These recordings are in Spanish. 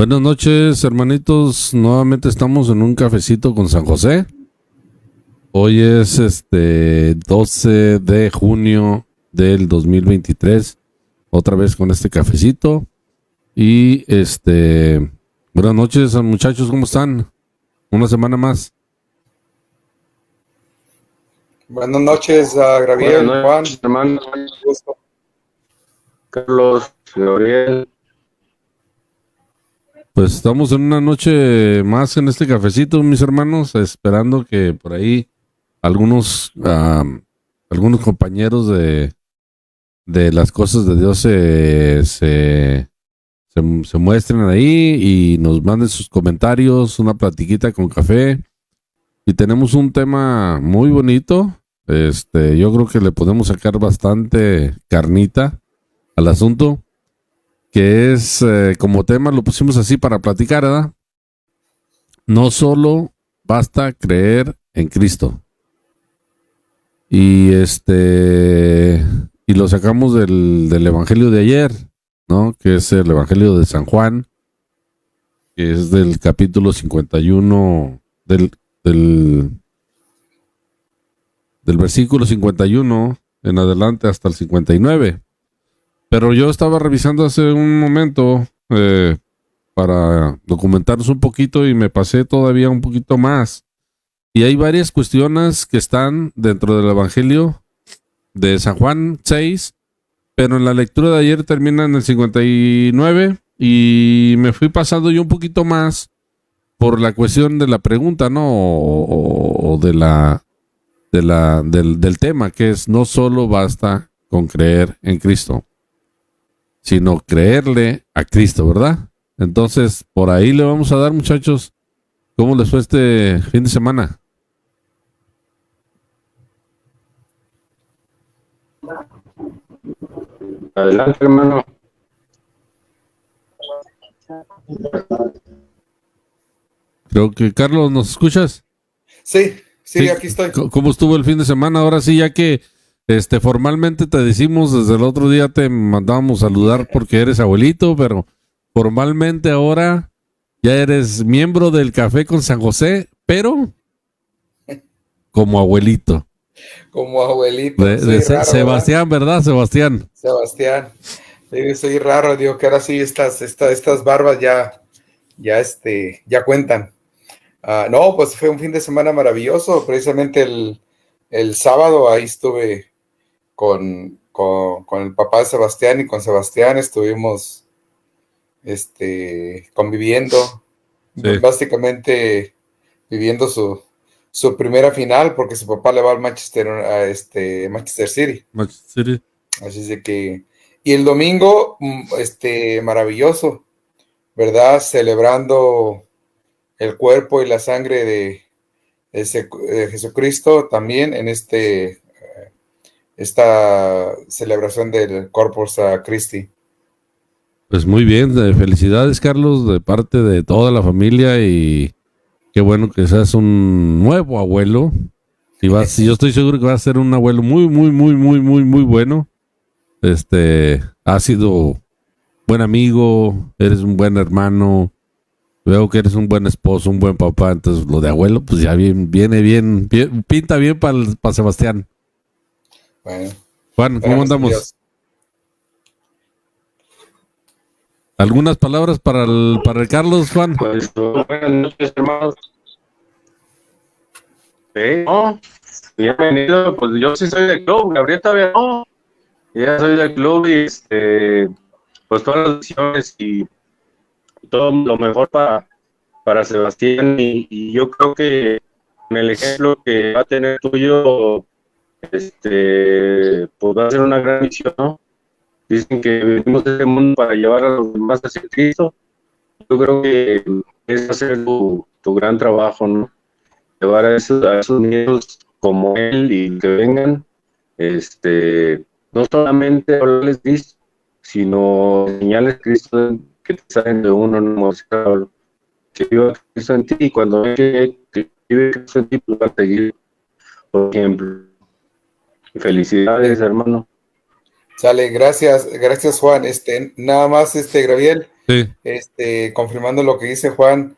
Buenas noches, hermanitos. Nuevamente estamos en un cafecito con San José. Hoy es 12 de junio del 2023. Otra vez con este cafecito. Y buenas noches, muchachos, ¿cómo están? Una semana más. Buenas noches a Gabriel, Juan. Hermano, Carlos, Gabriel. Pues estamos en una noche más en este cafecito, mis hermanos, esperando que por ahí algunos compañeros de las cosas de Dios se muestren ahí y nos manden sus comentarios, una platiquita con café. Y tenemos un tema muy bonito. Yo creo que le podemos sacar bastante carnita al asunto, que es como tema, lo pusimos así para platicar, ¿verdad? No solo basta creer en Cristo. Y y lo sacamos del Evangelio de ayer, ¿no? Que es el Evangelio de San Juan, que es del capítulo 51 del versículo 51 en adelante hasta el 59. Pero yo estaba revisando hace un momento para documentarnos un poquito y me pasé todavía un poquito más. Y hay varias cuestiones que están dentro del Evangelio de San Juan 6, pero en la lectura de ayer termina en el 59 y me fui pasando yo un poquito más por la cuestión de la pregunta, ¿no? O del tema, que es no solo basta con creer en Cristo, sino creerle a Cristo, ¿verdad? Entonces, por ahí le vamos a dar, muchachos. ¿Cómo les fue este fin de semana? Adelante, hermano. Creo que, Carlos, ¿nos escuchas? Sí, aquí estoy. ¿Cómo estuvo el fin de semana? Ahora sí, ya que formalmente te decimos, desde el otro día te mandábamos saludar porque eres abuelito, pero formalmente ahora ya eres miembro del Café con San José, pero como abuelito. Como abuelito. De raro, Sebastián, ¿verdad, Sebastián? Sebastián. Soy raro, digo que ahora sí estas barbas ya cuentan. No, pues fue un fin de semana maravilloso. Precisamente el sábado ahí estuve con el papá de Sebastián y con Sebastián estuvimos conviviendo, Sí. básicamente viviendo su primera final, porque su papá le va al Manchester City. Manchester City. Así es de que, y el domingo, maravilloso, ¿verdad? Celebrando el cuerpo y la sangre de Jesucristo también en esta celebración del Corpus Christi. Pues muy bien, felicidades, Carlos, de parte de toda la familia, y qué bueno que seas un nuevo abuelo. Y yo estoy seguro que vas a ser un abuelo muy, muy, muy, muy, muy, muy bueno. Has sido buen amigo, eres un buen hermano, veo que eres un buen esposo, un buen papá. Entonces lo de abuelo, pues ya viene bien, pinta bien para Sebastián. Bueno, Juan, ¿cómo andamos? ¿Algunas palabras para el Carlos, Juan? Pues buenas noches, hermanos. No, bienvenido. Pues yo sí soy del club, Gabriel todavía no. Ya soy del club y pues todas las decisiones y todo lo mejor para Sebastián, y yo creo que con el ejemplo que va a tener tuyo, pues va a ser una gran misión, ¿no? Dicen que venimos a este mundo para llevar a los demás hacia Cristo. Yo creo que es hacer tu gran trabajo, ¿no? Llevar a esos niños como él y que vengan, no solamente hablarles Cristo, sino enseñarles Cristo, que te salen de uno, no que viva Cristo en ti, y cuando ven que vive Cristo en ti, pues va a seguir, por ejemplo. Felicidades, hermano. Sale, gracias Juan. Nada más, Gabriel, Sí, Confirmando lo que dice Juan,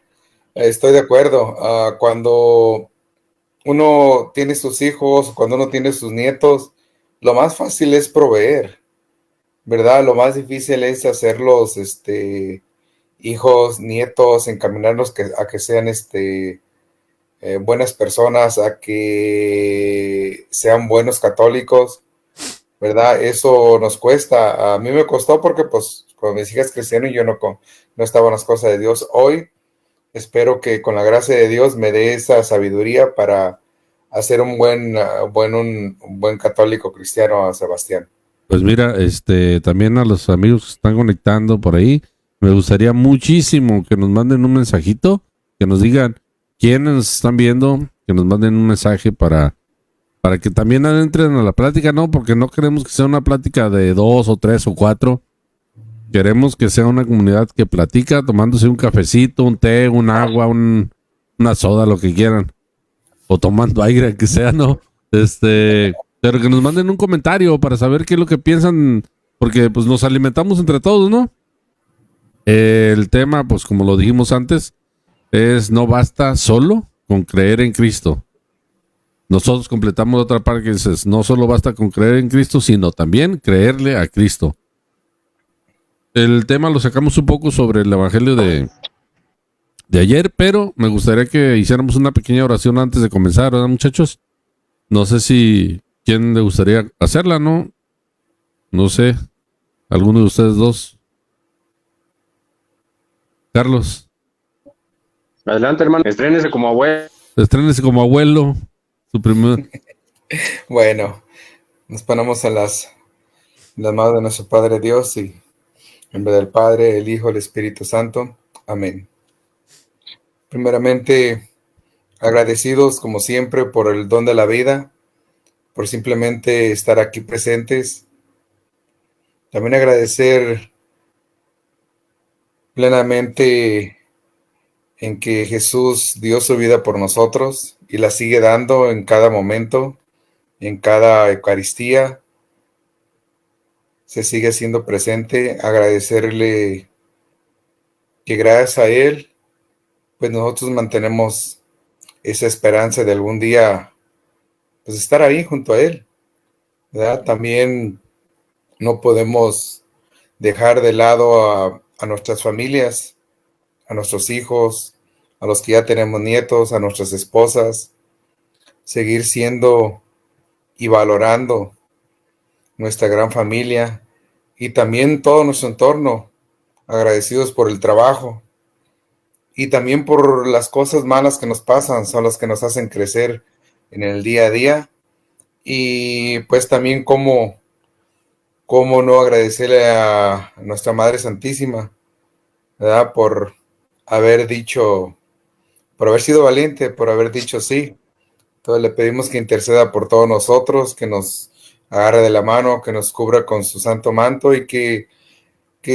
estoy de acuerdo. Cuando uno tiene sus hijos, cuando uno tiene sus nietos, lo más fácil es proveer, ¿verdad? Lo más difícil es hacerlos, hijos, nietos, encaminarlos a que sean, buenas personas, a que sean buenos católicos, ¿verdad? Eso nos cuesta. A mí me costó porque, pues, con mis hijas crecieron y yo no estaba en las cosas de Dios. Hoy espero que con la gracia de Dios me dé esa sabiduría para hacer un buen católico cristiano, a Sebastián. pues mira, también a los amigos que están conectando por ahí, me gustaría muchísimo que nos manden un mensajito, que nos digan quiénes nos están viendo, que nos manden un mensaje para que también entren a la plática, ¿no? Porque no queremos que sea una plática de 2 o 3 o 4. Queremos que sea una comunidad que platica tomándose un cafecito, un té, un agua, una soda, lo que quieran. O tomando aire, que sea, ¿no? Pero que nos manden un comentario para saber qué es lo que piensan, porque pues nos alimentamos entre todos, ¿no? El tema, pues como lo dijimos antes, es no basta solo con creer en Cristo. Nosotros completamos otra parte que dice, no solo basta con creer en Cristo, sino también creerle a Cristo. El tema lo sacamos un poco sobre el evangelio de ayer, pero me gustaría que hiciéramos una pequeña oración antes de comenzar, ¿verdad, muchachos? No sé si quién le gustaría hacerla, ¿no? No sé. ¿Alguno de ustedes dos? Carlos. Adelante, hermano. Estrénese como abuelo. Estrénese como abuelo. Su primer... Bueno, nos ponemos en las manos de nuestro Padre Dios y en vez del Padre, el Hijo, el Espíritu Santo. Amén. Primeramente, agradecidos como siempre por el don de la vida, por simplemente estar aquí presentes. También agradecer plenamente en que Jesús dio su vida por nosotros y la sigue dando en cada momento, en cada Eucaristía. Se sigue haciendo presente. Agradecerle que gracias a Él, pues nosotros mantenemos esa esperanza de algún día, pues estar ahí junto a Él, ¿verdad? También no podemos dejar de lado a nuestras familias, a nuestros hijos, a los que ya tenemos nietos, a nuestras esposas, seguir siendo y valorando nuestra gran familia y también todo nuestro entorno, agradecidos por el trabajo y también por las cosas malas que nos pasan, son las que nos hacen crecer en el día a día. Y pues también cómo no agradecerle a nuestra Madre Santísima, ¿verdad? Por haber sido valiente, por haber dicho sí. Entonces le pedimos que interceda por todos nosotros, que nos agarre de la mano, que nos cubra con su santo manto y que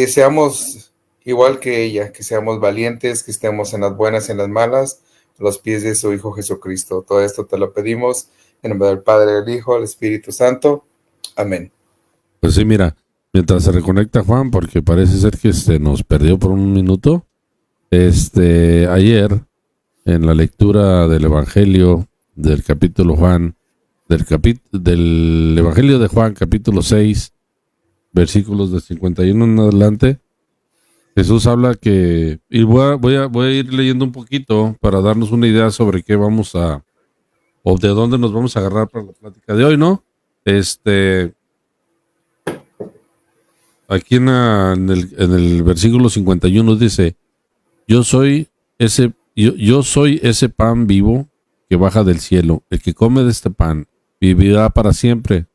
seamos igual que ella, que seamos valientes, que estemos en las buenas y en las malas, a los pies de su Hijo Jesucristo. Todo esto te lo pedimos en nombre del Padre, del Hijo, del Espíritu Santo. Amén. Pues sí, mira, mientras se reconecta Juan, porque parece ser que nos perdió por un minuto. Ayer, en la lectura del Evangelio del capítulo Juan, del Evangelio de Juan, capítulo 6, versículos de 51 en adelante, Jesús habla que, y voy a ir leyendo un poquito para darnos una idea sobre qué vamos a, o de dónde nos vamos a agarrar para la plática de hoy, ¿no? Aquí en el versículo 51 dice, yo soy ese pan vivo que baja del cielo. El que come de este pan vivirá para siempre.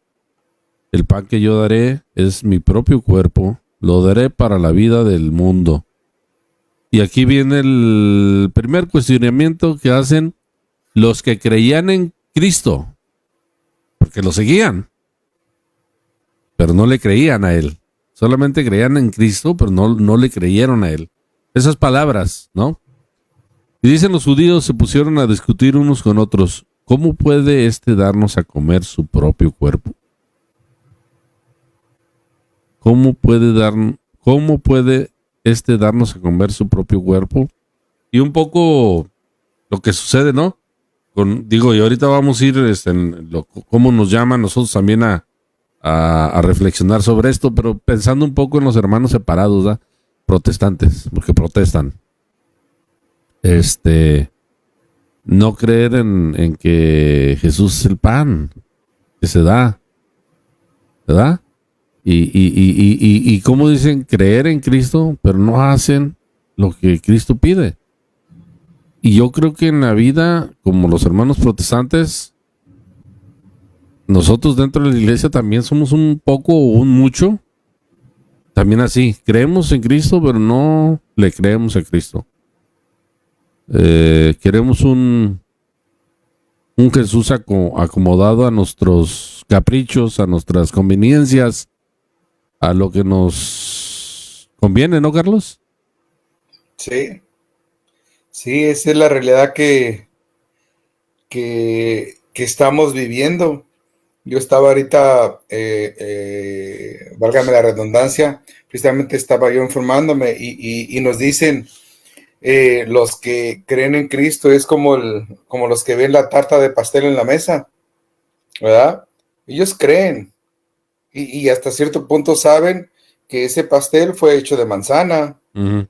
El pan que yo daré es mi propio cuerpo, lo daré para la vida del mundo. Y aquí viene el primer cuestionamiento que hacen los que creían en Cristo, porque lo seguían, pero no le creían a Él. Solamente creían en Cristo, pero no le creyeron a Él. Esas palabras, ¿no? Y dicen los judíos, se pusieron a discutir unos con otros, ¿cómo puede darnos a comer su propio cuerpo? ¿Cómo puede darnos a comer su propio cuerpo. Y un poco lo que sucede, ¿no? Y ahorita vamos a ir cómo nos llaman nosotros también a reflexionar sobre esto, pero pensando un poco en los hermanos separados, ¿verdad? Protestantes, porque protestan. No creer en que Jesús es el pan que se da, ¿verdad? Y como dicen, creer en Cristo, pero no hacen lo que Cristo pide. Y yo creo que en la vida, como los hermanos protestantes, nosotros dentro de la iglesia también somos un poco o un mucho, también así, creemos en Cristo, pero no le creemos a Cristo. Queremos un Jesús acomodado a nuestros caprichos, a nuestras conveniencias, a lo que nos conviene, ¿no, Carlos? Sí, sí, esa es la realidad que estamos viviendo. Yo estaba ahorita, válgame la redundancia, precisamente estaba yo informándome y nos dicen, los que creen en Cristo es como los que ven la tarta de pastel en la mesa, ¿verdad? Ellos creen y hasta cierto punto saben que ese pastel fue hecho de manzana, Uh-huh.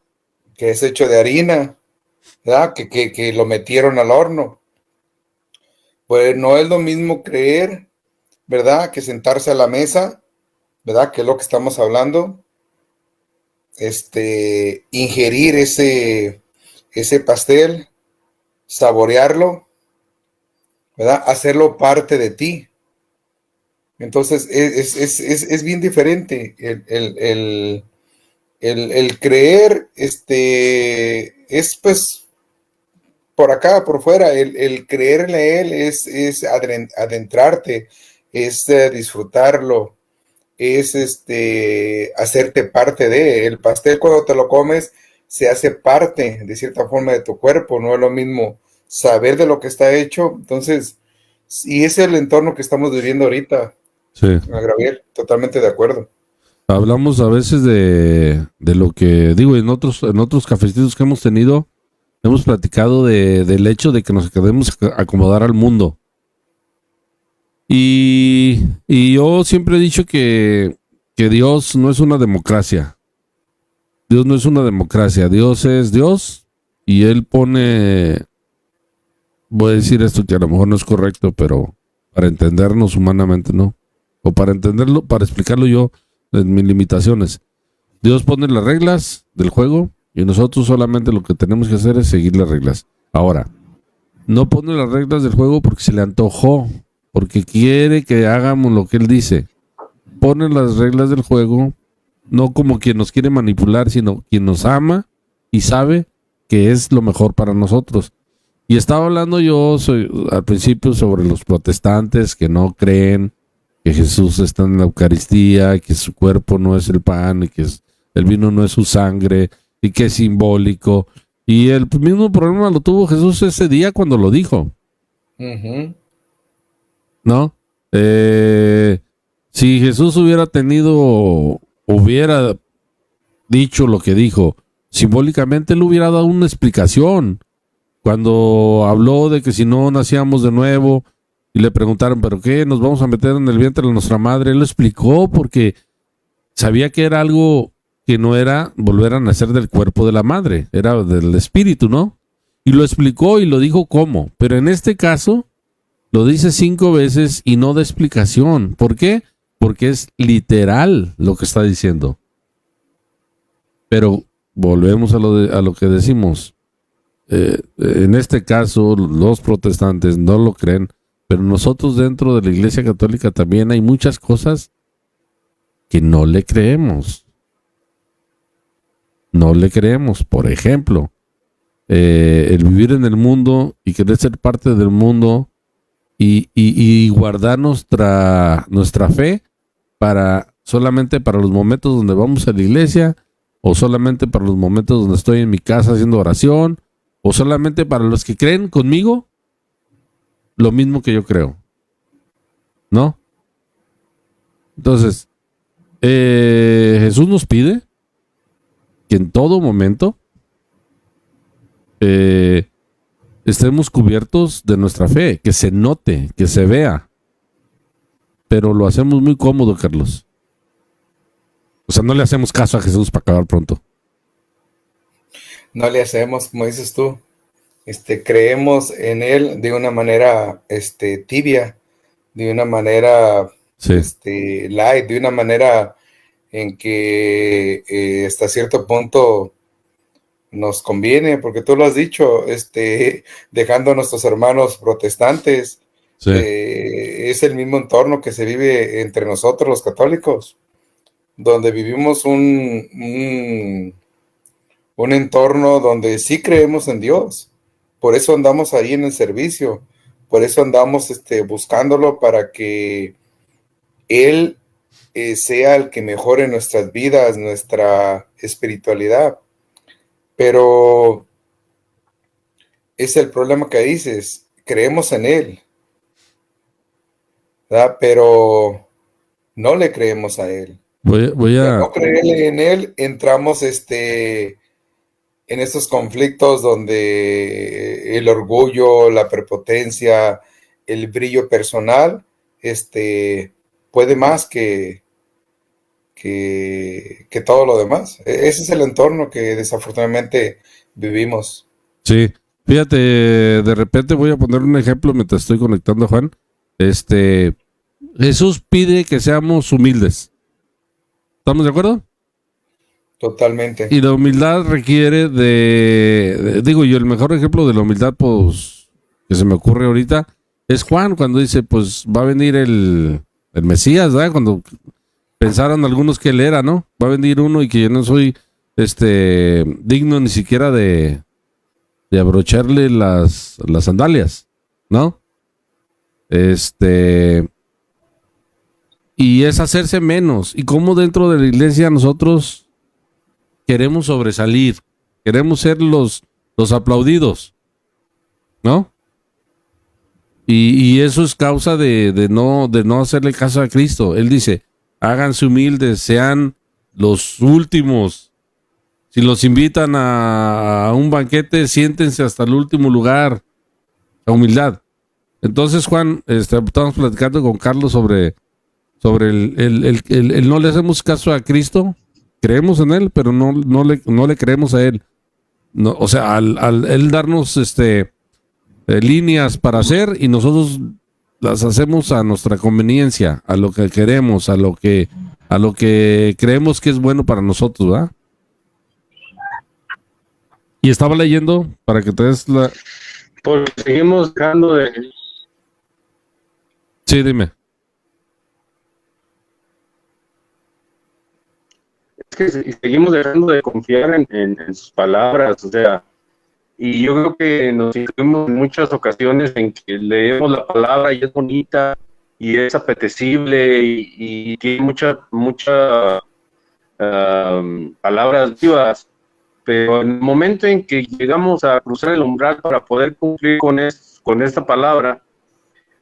que es hecho de harina, ¿verdad? Que lo metieron al horno. Pues no es lo mismo creer, ¿verdad? Que sentarse a la mesa, ¿verdad? Que es lo que estamos hablando. Ingerir ese pastel, saborearlo, ¿verdad? Hacerlo parte de ti. Entonces es bien diferente el creer, es pues por acá, por fuera, el creer en él es adentrarte, es disfrutarlo, es hacerte parte de el pastel. Cuando te lo comes se hace parte de cierta forma de tu cuerpo, no es lo mismo saber de lo que está hecho. Entonces, y ese es el entorno que estamos viviendo ahorita. Sí. Gabriel, totalmente de acuerdo. Hablamos a veces de lo que digo en otros cafecitos que hemos tenido, hemos platicado del hecho de que nos queremos acomodar al mundo. Y yo siempre he dicho que Dios no es una democracia. Dios no es una democracia. Dios es Dios y Él pone, voy a decir esto que a lo mejor no es correcto, pero para entendernos humanamente, ¿no? O para entenderlo, para explicarlo yo en mis limitaciones. Dios pone las reglas del juego y nosotros solamente lo que tenemos que hacer es seguir las reglas. Ahora, no pone las reglas del juego porque se le antojó, porque quiere que hagamos lo que Él dice. Pone las reglas del juego no como quien nos quiere manipular, sino quien nos ama y sabe que es lo mejor para nosotros. Y estaba hablando yo al principio sobre los protestantes que no creen que Jesús está en la Eucaristía, que su cuerpo no es el pan, y que el vino no es su sangre, y que es simbólico. Y el mismo problema lo tuvo Jesús ese día cuando lo dijo. Uh-huh. ¿No? Si Jesús hubiera dicho lo que dijo, simbólicamente él hubiera dado una explicación. Cuando habló de que si no nacíamos de nuevo, y le preguntaron, ¿pero qué? ¿Nos vamos a meter en el vientre de nuestra madre? Él lo explicó porque sabía que era algo que no era volver a nacer del cuerpo de la madre, era del espíritu, ¿no? Y lo explicó y lo dijo cómo. Pero en este caso, lo dice 5 veces y no da explicación. ¿Por qué? Porque es literal lo que está diciendo. Pero volvemos a lo que decimos. En este caso, los protestantes no lo creen. Pero nosotros dentro de la Iglesia Católica también hay muchas cosas que no le creemos. No le creemos. Por ejemplo, el vivir en el mundo y querer ser parte del mundo y guardar nuestra fe solamente para los momentos donde vamos a la iglesia, o solamente para los momentos donde estoy en mi casa haciendo oración, o solamente para los que creen conmigo lo mismo que yo creo, ¿no? Entonces, Jesús nos pide que en todo momento estemos cubiertos de nuestra fe, que se note, que se vea. Pero lo hacemos muy cómodo, Carlos. O sea, no le hacemos caso a Jesús para acabar pronto. No le hacemos, como dices tú. Creemos en Él de una manera tibia, de una manera light, de una manera en que hasta cierto punto nos conviene, porque tú lo has dicho, dejando a nuestros hermanos protestantes, es el mismo entorno que se vive entre nosotros los católicos, donde vivimos un entorno donde sí creemos en Dios. Por eso andamos ahí en el servicio, por eso andamos buscándolo para que Él sea el que mejore nuestras vidas, nuestra espiritualidad. Pero es el problema que dices, creemos en Él, ¿verdad? Pero no le creemos a Él. Voy a... Al no creerle en Él, entramos en estos conflictos donde el orgullo, la prepotencia, el brillo personal, puede más que todo lo demás. Ese es el entorno que desafortunadamente vivimos. Sí, fíjate, de repente voy a poner un ejemplo mientras estoy conectando a Juan. Jesús pide que seamos humildes. ¿Estamos de acuerdo? Totalmente. Y la humildad requiere digo yo, el mejor ejemplo de la humildad, pues, que se me ocurre ahorita, es Juan, cuando dice, pues, va a venir el Mesías, ¿verdad? Cuando pensaron algunos que él era, ¿no? Va a venir uno y que yo no soy, digno ni siquiera de abrocharle las sandalias, ¿no? Y es hacerse menos. Y como dentro de la iglesia nosotros queremos sobresalir, queremos ser los aplaudidos, ¿no? Y eso es causa de no hacerle caso a Cristo. Él dice, háganse humildes, sean los últimos. Si los invitan a un banquete, siéntense hasta el último lugar. La humildad. Entonces, Juan, estamos platicando con Carlos sobre el no le hacemos caso a Cristo. Creemos en Él, pero no le creemos a Él. No, o sea, al Él darnos líneas para hacer y nosotros las hacemos a nuestra conveniencia, a lo que queremos, a lo que creemos que es bueno para nosotros, ¿verdad? Y estaba leyendo para que te des la... Pues seguimos dejando de... Sí, dime. Es que seguimos dejando de confiar en sus palabras, o sea, y yo creo que nos incluimos en muchas ocasiones en que leemos la palabra y es bonita y es apetecible y tiene muchas palabras vivas, pero en el momento en que llegamos a cruzar el umbral para poder cumplir con esta palabra,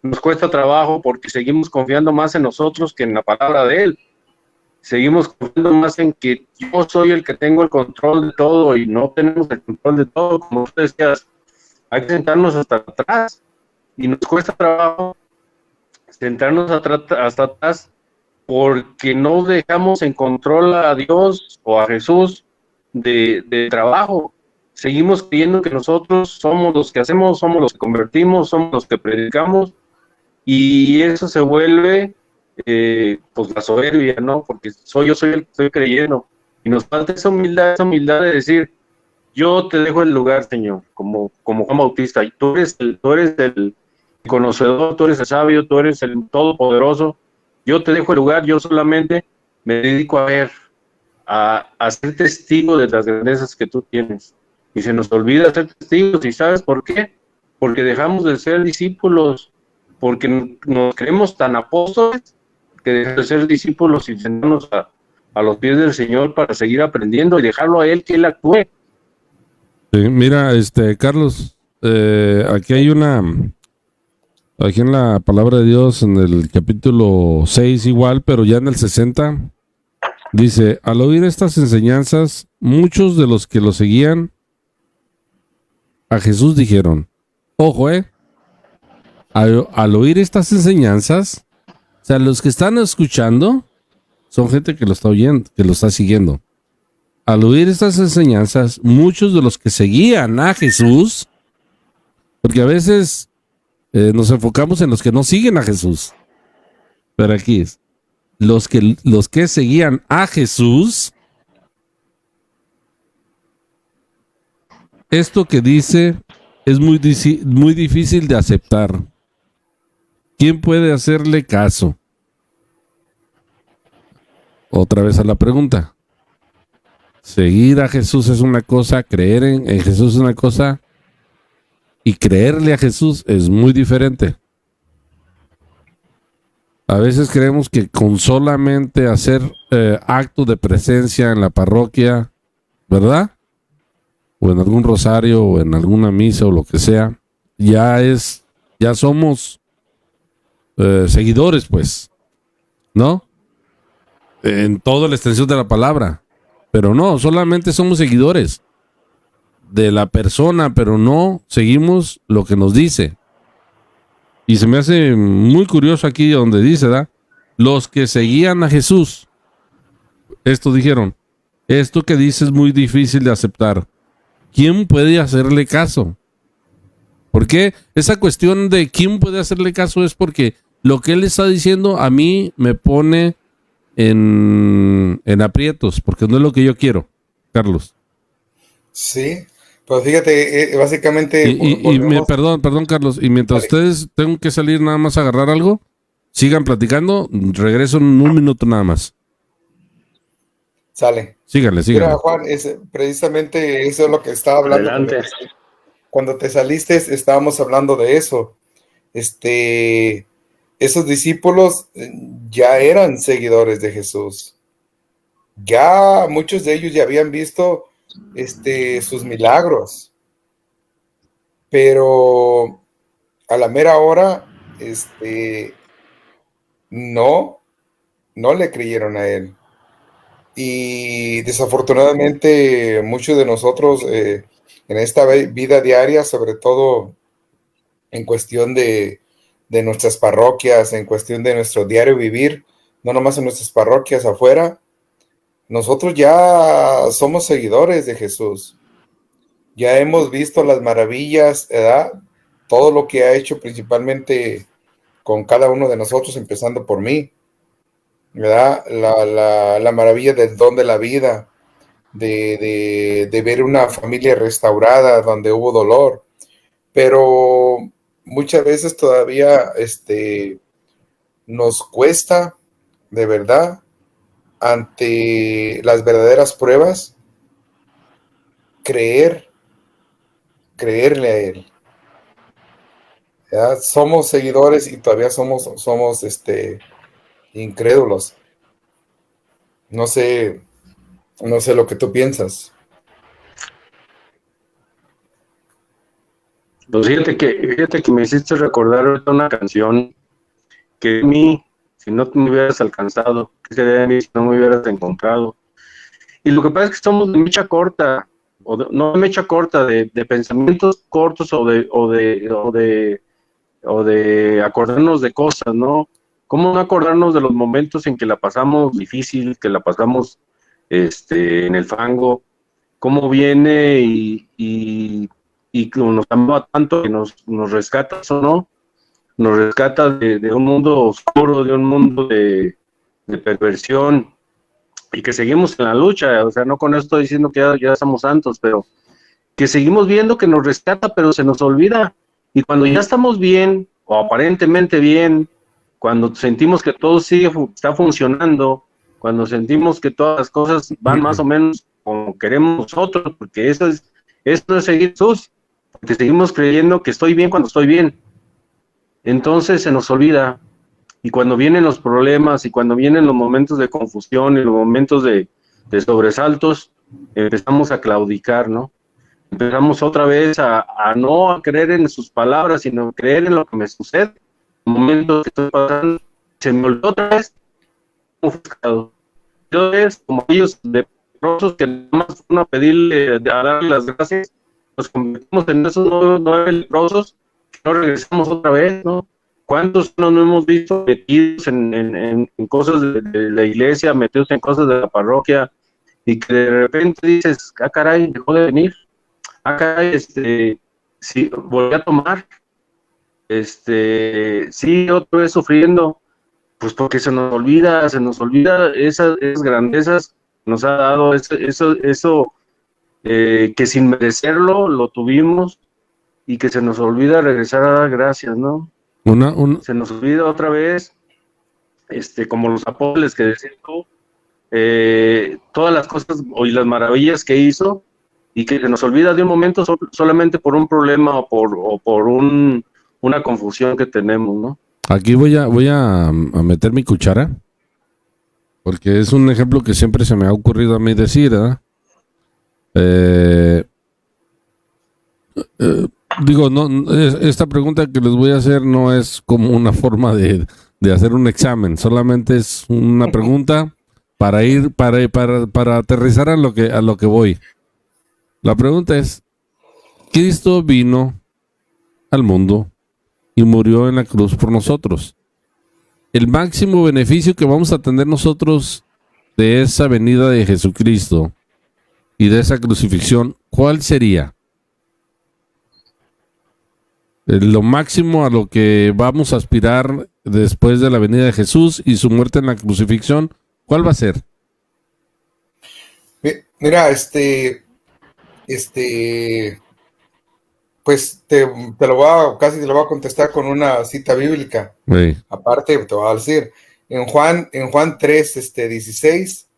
nos cuesta trabajo porque seguimos confiando más en nosotros que en la palabra de Él. Seguimos confiando más en que yo soy el que tengo el control de todo y no tenemos el control de todo. Como tú decías, hay que sentarnos hasta atrás y nos cuesta trabajo sentarnos hasta atrás porque no dejamos en control a Dios o a Jesús de trabajo. Seguimos creyendo que nosotros somos los que hacemos, somos los que convertimos, somos los que predicamos y eso se vuelve... pues la soberbia, ¿no? Porque yo soy el que estoy creyendo y nos falta esa humildad de decir, yo te dejo el lugar, Señor, como Juan Bautista, y tú eres el conocedor, tú eres el sabio, tú eres el todopoderoso, yo te dejo el lugar, yo solamente me dedico a ser testigo de las grandezas que tú tienes, y se nos olvida ser testigos, ¿y sabes por qué? Porque dejamos de ser discípulos, porque nos creemos tan apóstoles que dejar de ser discípulos y sentarnos a los pies del Señor para seguir aprendiendo y dejarlo a Él que Él actúe. Sí, mira, Carlos, aquí en la palabra de Dios, en el capítulo 6 igual, pero ya en el 60, dice, al oír estas enseñanzas, muchos de los que lo seguían a Jesús dijeron, ojo, al oír estas enseñanzas, o sea, los que están escuchando son gente que lo está oyendo, que lo está siguiendo. Al oír estas enseñanzas, muchos de los que seguían a Jesús, porque a veces nos enfocamos en los que no siguen a Jesús, pero aquí es, los que seguían a Jesús, esto que dice es muy difícil de aceptar. ¿Quién puede hacerle caso? Otra vez a la pregunta. Seguir a Jesús es una cosa, creer en Jesús es una cosa, y creerle a Jesús es muy diferente. A veces creemos que con solamente hacer acto de presencia en la parroquia, ¿verdad? O en algún rosario, o en alguna misa, o lo que sea, ya somos seguidores, pues, ¿no? En toda la extensión de la palabra. Pero no, solamente somos seguidores de la persona, pero no seguimos lo que nos dice. Y se me hace muy curioso aquí donde dice, ¿verdad? Los que seguían a Jesús, esto dijeron, esto que dice es muy difícil de aceptar. ¿Quién puede hacerle caso? ¿Por qué? Esa cuestión de quién puede hacerle caso es porque lo que él está diciendo a mí me pone en aprietos, porque no es lo que yo quiero, Carlos. Sí, pues fíjate, básicamente... Perdón, Carlos, y mientras ustedes tengo que salir nada más a agarrar algo, sigan platicando, regreso en un minuto nada más. Sale. Síganle. Mira, Juan, precisamente eso es lo que estaba hablando. Adelante. Cuando te saliste, estábamos hablando de eso. Esos discípulos ya eran seguidores de Jesús. Ya muchos de ellos ya habían visto sus milagros. Pero a la mera hora, no le creyeron a él. Y desafortunadamente muchos de nosotros en esta vida diaria, sobre todo en cuestión de nuestras parroquias, en cuestión de nuestro diario vivir, no nomás en nuestras parroquias afuera, nosotros ya somos seguidores de Jesús. Ya hemos visto las maravillas, ¿verdad? Todo lo que ha hecho principalmente con cada uno de nosotros, empezando por mí, ¿verdad? La maravilla del don de la vida, de ver una familia restaurada donde hubo dolor, pero muchas veces todavía nos cuesta, de verdad, ante las verdaderas pruebas, creerle a él. ¿Ya? Somos seguidores y todavía somos incrédulos. No sé lo que tú piensas. Pues fíjate que me hiciste recordar ahorita una canción que a mí, si no me hubieras alcanzado, que sería de mí si no me hubieras encontrado. Y lo que pasa es que somos de mecha corta, no de mecha corta, de pensamientos cortos o de acordarnos de cosas, ¿no? ¿Cómo no acordarnos de los momentos en que la pasamos difícil, que la pasamos en el fango? ¿Cómo viene y nos ama tanto que nos rescata o no? Nos rescata de un mundo oscuro, de un mundo de perversión, y que seguimos en la lucha. O sea, no con esto estoy diciendo que ya somos santos, pero que seguimos viendo que nos rescata, pero se nos olvida. Y cuando ya estamos bien, o aparentemente bien, cuando sentimos que todo está funcionando, cuando sentimos que todas las cosas van más o menos como queremos nosotros, porque esto es seguir a Jesús, porque seguimos creyendo que estoy bien cuando estoy bien. Entonces se nos olvida. Y cuando vienen los problemas y cuando vienen los momentos de confusión y los momentos de sobresaltos, empezamos a claudicar, ¿no? Empezamos otra vez a no creer en sus palabras, sino a creer en lo que me sucede. En momentos que estoy pasando, se me olvidó otra vez ofuscado. Yo es como ellos de leprosos que nada más fueron a pedirle, a darle las gracias, nos convertimos en esos 9 leprosos, que no regresamos otra vez, ¿no? ¿Cuántos no nos hemos visto metidos en cosas de la iglesia, metidos en cosas de la parroquia, y que de repente dices, ah, caray, dejó de venir, ah, caray, sí, volví a tomar, sí, otra vez sufriendo, pues porque se nos olvida esas grandezas nos ha dado eso que sin merecerlo lo tuvimos y que se nos olvida regresar a dar gracias, ¿no? Se nos olvida otra vez, como los apóstoles que decían tú, todas las cosas y las maravillas que hizo, y que se nos olvida de un momento solamente por un problema o por una confusión que tenemos, ¿no? Aquí voy a meter mi cuchara, porque es un ejemplo que siempre se me ha ocurrido a mí decir, ¿verdad? Digo, no, esta pregunta que les voy a hacer no es como una forma de hacer un examen, solamente es una pregunta para aterrizar a lo que voy. La pregunta es: Cristo vino al mundo y murió en la cruz por nosotros. El máximo beneficio que vamos a tener nosotros de esa venida de Jesucristo y de esa crucifixión, ¿cuál sería? Lo máximo a lo que vamos a aspirar después de la venida de Jesús y su muerte en la crucifixión, ¿cuál va a ser? Mira, pues casi te lo voy a contestar con una cita bíblica. Sí. Aparte, te voy a decir, en Juan 3, 16,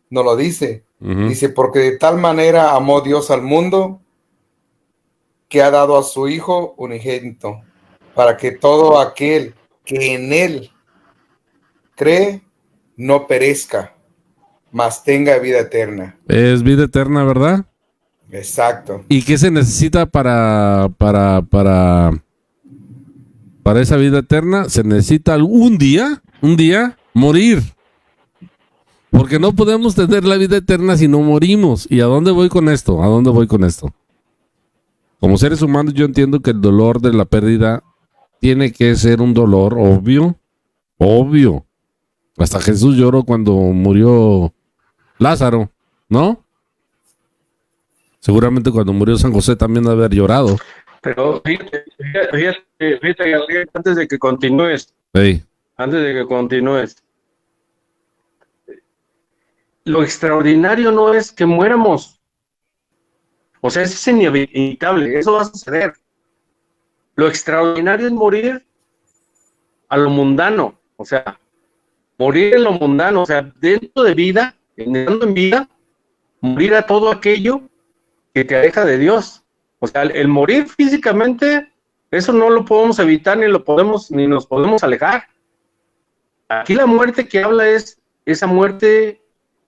nos lo dice. Uh-huh. Dice, porque de tal manera amó Dios al mundo, que ha dado a su Hijo unigénito, para que todo aquel que en Él cree no perezca, mas tenga vida eterna. Es vida eterna, ¿verdad? Exacto. ¿Y qué se necesita para esa vida eterna? Se necesita un día morir. Porque no podemos tener la vida eterna si no morimos. ¿Y a dónde voy con esto? Como seres humanos, yo entiendo que el dolor de la pérdida tiene que ser un dolor obvio. Hasta Jesús lloró cuando murió Lázaro, ¿no? Seguramente cuando murió San José también debe haber llorado. Pero fíjate, Gabriel, antes de que continúes, Hey. Lo extraordinario no es que muéramos. O sea, eso es inevitable, eso va a suceder. Lo extraordinario es morir a lo mundano, o sea, morir en lo mundano, o sea, dentro de vida, estando en vida, morir a todo aquello que te aleja de Dios. O sea, el morir físicamente, eso no lo podemos evitar ni nos podemos alejar. Aquí la muerte que habla es esa muerte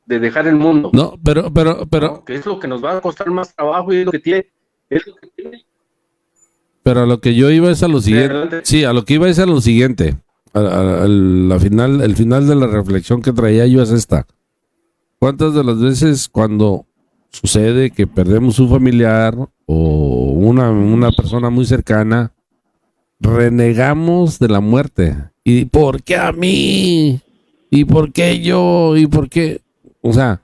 de dejar el mundo. No, pero ¿no? Que es lo que nos va a costar más trabajo y es lo que tiene. Pero a lo que yo iba es a lo siguiente. Adelante. Sí, a lo que iba es a lo siguiente. El final de la reflexión que traía yo es esta. ¿Cuántas de las veces cuando sucede que perdemos un familiar o una persona muy cercana, renegamos de la muerte? ¿Y por qué a mí? ¿Y por qué yo? ¿Y por qué? O sea,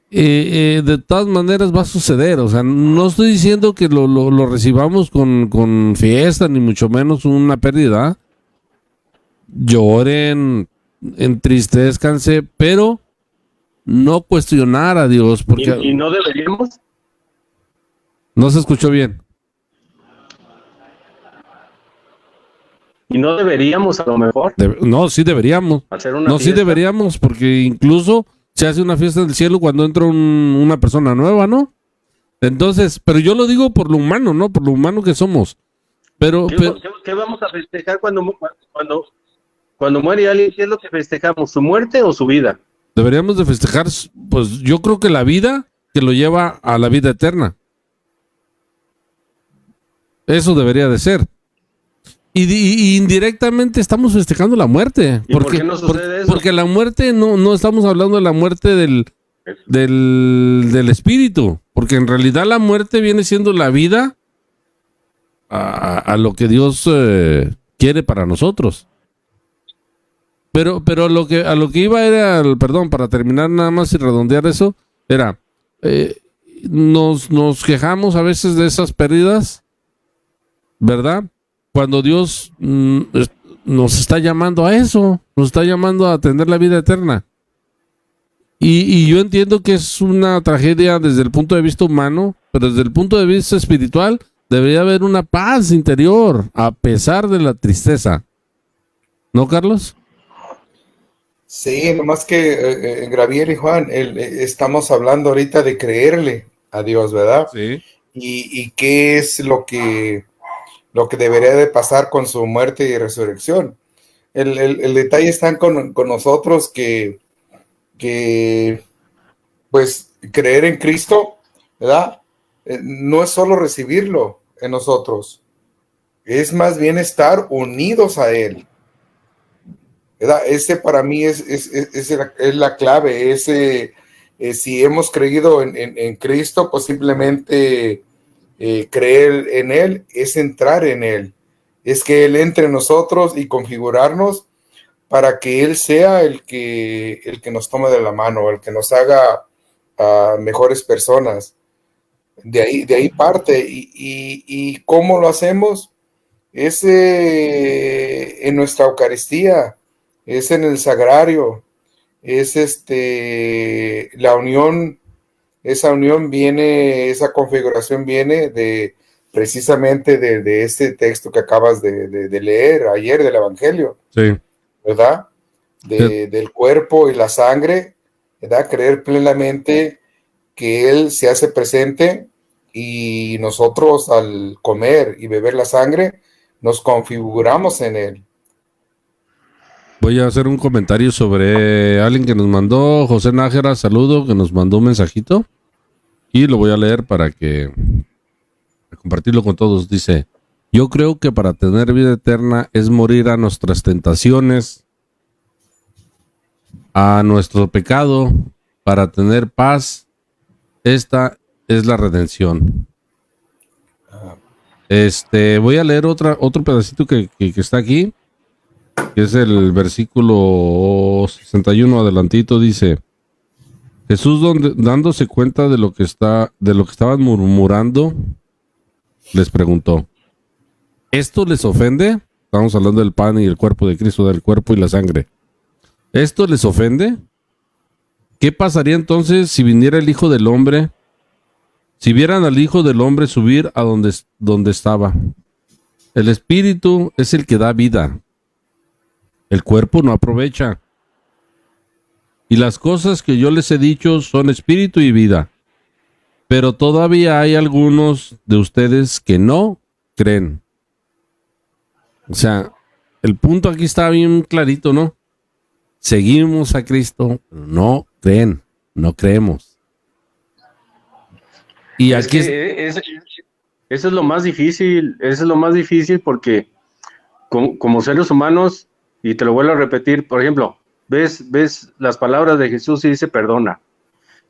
de todas maneras va a suceder. O sea, no estoy diciendo que lo recibamos con fiesta, ni mucho menos una pérdida. Lloren, entristezcanse, pero no cuestionar a Dios. Porque ¿Y no deberíamos? No se escuchó bien. ¿Y no deberíamos a lo mejor? No, sí deberíamos. Hacer una No, sí fiesta. deberíamos, porque incluso se hace una fiesta del cielo cuando entra una persona nueva, ¿no? Entonces, pero yo lo digo por lo humano, ¿no? Por lo humano que somos. Pero ¿Qué vamos a festejar cuando muere alguien? ¿Qué es lo que festejamos? ¿Su muerte o su vida? deberíamos de festejar, pues yo creo que la vida que lo lleva a la vida eterna. Eso debería de ser. Y indirectamente estamos festejando la muerte. ¿Y por qué no sucede eso? Porque la muerte, no estamos hablando de la muerte del del espíritu, porque en realidad la muerte viene siendo la vida a lo que Dios quiere para nosotros. Pero a lo que iba era, perdón, para terminar nada más y redondear eso, era, nos quejamos a veces de esas pérdidas, ¿verdad? Cuando Dios nos está llamando a eso, nos está llamando a tener la vida eterna. Y yo entiendo que es una tragedia desde el punto de vista humano, pero desde el punto de vista espiritual debería haber una paz interior a pesar de la tristeza. ¿No, Carlos? Sí, nomás que Gravier y Juan, estamos hablando ahorita de creerle a Dios, ¿verdad? Sí. Y qué es lo que debería de pasar con su muerte y resurrección. El detalle está con nosotros que pues creer en Cristo, ¿verdad? No es solo recibirlo en nosotros, es más bien estar unidos a Él, ¿verdad? Ese para mí es la clave. Si hemos creído en Cristo, pues simplemente creer en Él es entrar en Él, es que Él entre en nosotros y configurarnos para que Él sea el que nos tome de la mano, el que nos haga mejores personas. De ahí parte. ¿Y cómo lo hacemos? Es en nuestra Eucaristía, es en el sagrario, es la unión. Esa unión viene, esa configuración viene precisamente de este texto que acabas de leer ayer del Evangelio. Sí. ¿Verdad? Del cuerpo y la sangre, ¿verdad? Creer plenamente que Él se hace presente y nosotros al comer y beber la sangre nos configuramos en Él. Voy a hacer un comentario sobre alguien que nos mandó, José Nájera, saludo, que nos mandó un mensajito y lo voy a leer para compartirlo con todos. Dice: yo creo que para tener vida eterna es morir a nuestras tentaciones, a nuestro pecado, para tener paz. Esta es la redención. Voy a leer otro pedacito que está aquí, que es el versículo 61 adelantito. Dice: Jesús, dándose cuenta de lo que estaban murmurando, les preguntó: ¿esto les ofende? Estamos hablando del pan y el cuerpo de Cristo, del cuerpo y la sangre. ¿Esto les ofende? ¿Qué pasaría entonces si viniera el Hijo del Hombre? Si vieran al Hijo del Hombre subir a donde estaba. El Espíritu es el que da vida. El cuerpo no aprovecha. Y las cosas que yo les he dicho son espíritu y vida. Pero todavía hay algunos de ustedes que no creen. O sea, el punto aquí está bien clarito, ¿no? Seguimos a Cristo, no creen, no creemos. Y aquí eso es lo más difícil, porque como seres humanos, y te lo vuelvo a repetir, por ejemplo, ves las palabras de Jesús y dice perdona.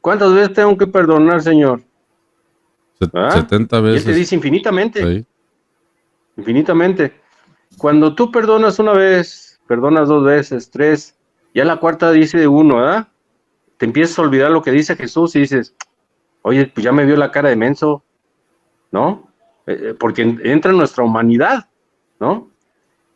¿Cuántas veces tengo que perdonar, Señor? 70 veces. Y Él te dice infinitamente. Sí. Infinitamente. Cuando tú perdonas una vez, perdonas 2 veces, 3, ya la cuarta dice de 1, ¿verdad? Te empiezas a olvidar lo que dice Jesús y dices, oye, pues ya me vio la cara de menso, ¿no? Porque entra en nuestra humanidad, ¿no?